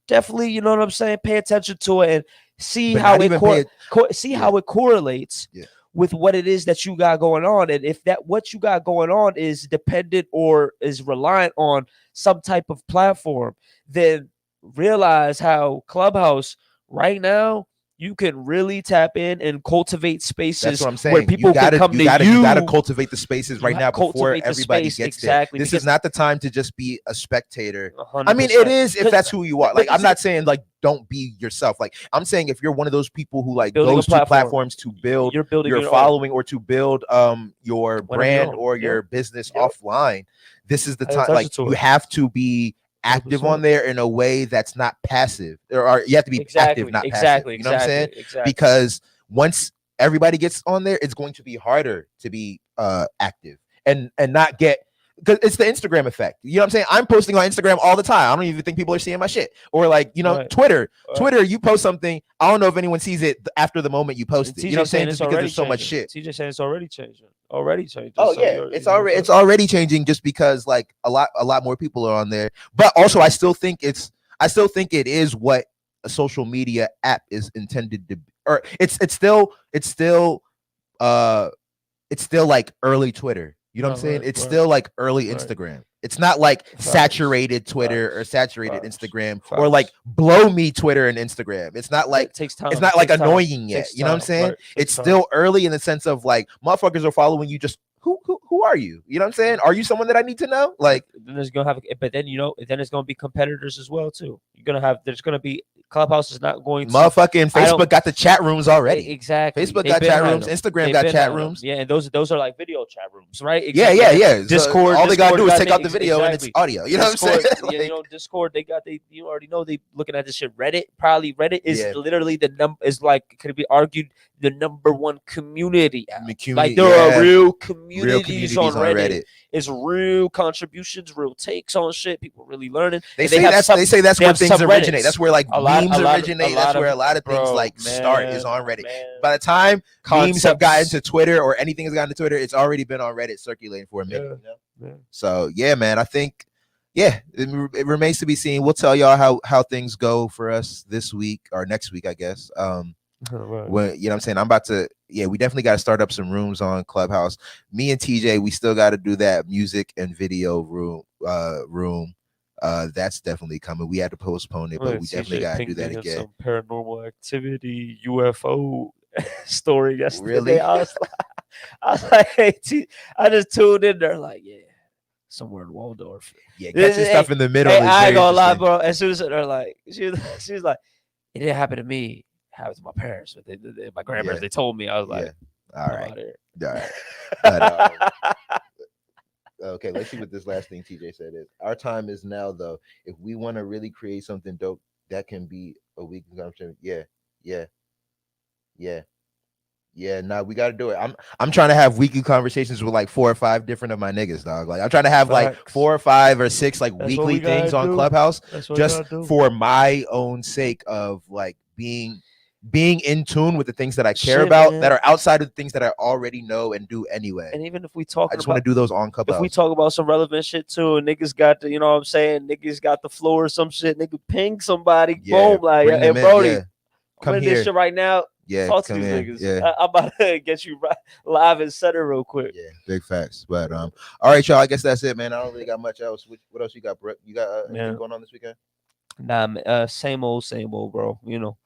definitely, you know what I'm saying, pay attention to it and see how it correlates with what it is that you got going on. And if that what you got going on is dependent or is reliant on some type of platform, then realize how Clubhouse right now, you can really tap in and cultivate spaces. That's what I'm saying. Where people can come to you. You got to cultivate the spaces right now before everybody gets there. This is not the time to just be a spectator. 100%. I mean, it is if that's who you are. Like, I'm not saying like don't be yourself. Like, I'm saying if you're one of those people who like goes to platforms to build your following or to build your brand or your business offline, this is the time. Like, you have to be active 100%. On there in a way that's not passive, or you have to be active, not passive. You know what I'm saying? Because once everybody gets on there, it's going to be harder to be active and not get, because it's the Instagram effect. You know what I'm saying? I'm posting on Instagram all the time. I don't even think people are seeing my shit. Or like, you know, Twitter, you post something, I don't know if anyone sees it after the moment you post it. You know what I'm saying? Just because there's so much shit. TJ saying it's already changing. Already changing. Oh yeah, it's already changing just because like a lot more people are on there. But also I still think it is what a social media app is intended to be. Or it's still like early Twitter. You know what I'm saying? It's still like early Instagram. It's not like saturated Twitter or saturated Instagram or like blow me Twitter and Instagram. It's not like, it takes time. It's not like annoying yet. You know what I'm saying? It's still early in the sense of like motherfuckers are following you. Just who are you? You know what I'm saying? Are you someone that I need to know? Like, then there's gonna have, but then you know, then it's gonna be competitors as well too. There's gonna be Clubhouse is not going to. Motherfucking Facebook got the chat rooms already. Exactly. Facebook got chat rooms. Instagram got chat rooms. Yeah, and those are like video chat rooms, right? Exactly. Yeah. Discord. So all they gotta do is take out the video and it's audio. You know what I'm saying? Yeah, you know, Discord. You already know they looking at this shit. Reddit is literally the number. Is like, could it be argued, the #1 community app. Like there are real communities on Reddit. It's real contributions, real takes on shit. People really learning. They say that's where things originate. That's where like memes originate. That's where a lot of things like start is on Reddit. By the time memes have gotten to Twitter or anything has gotten to Twitter, it's already been on Reddit circulating for a minute. You know? So yeah, man, I think it remains to be seen. We'll tell y'all how things go for us this week or next week, I guess. When, you know what I'm saying, I'm about to, we definitely got to start up some rooms on Clubhouse. Me and TJ, we still got to do that music and video room. That's definitely coming. We had to postpone it, but we definitely got to do that again. Some paranormal activity UFO story yesterday. Really? I was like, hey, I just tuned in there like, somewhere in Waldorf. Catching stuff in the middle. I ain't gonna lie, bro. As soon as they're like, she was like, it didn't happen to me. It happened to my parents, but my grandparents. They told me. I was like, all right. But, okay, let's see what this last thing TJ said is. Our time is now, though. If we want to really create something dope, that can be a weekly conversation. Nah, we got to do it. I'm trying to have weekly conversations with like 4 or 5 different of my niggas, dog. Like I'm trying to have like 4 or 5 or 6 like weekly things on Clubhouse, just for my own sake of like being in tune with the things that I care about, that are outside of the things that I already know and do anyway. And even if we talk, I just want to do those on Clubhouse. If we talk about some relevant shit too, and niggas got the, you know what I'm saying, niggas got the floor or some shit, nigga ping somebody, boom, like, hey Brody, I'm in this shit right now. Talk to these niggas. I'm about to get you live and center real quick. Big facts. But all right, y'all. I guess that's it, man. I don't really got much else. What else you got, Brett? You got anything going on this weekend? Nah, same old, bro. You know,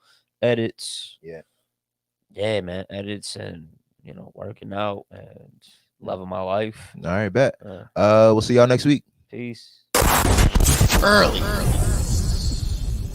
edits. Yeah, man. Edits and, you know, working out and loving my life. All right, bet. We'll see y'all next week. Peace. Early.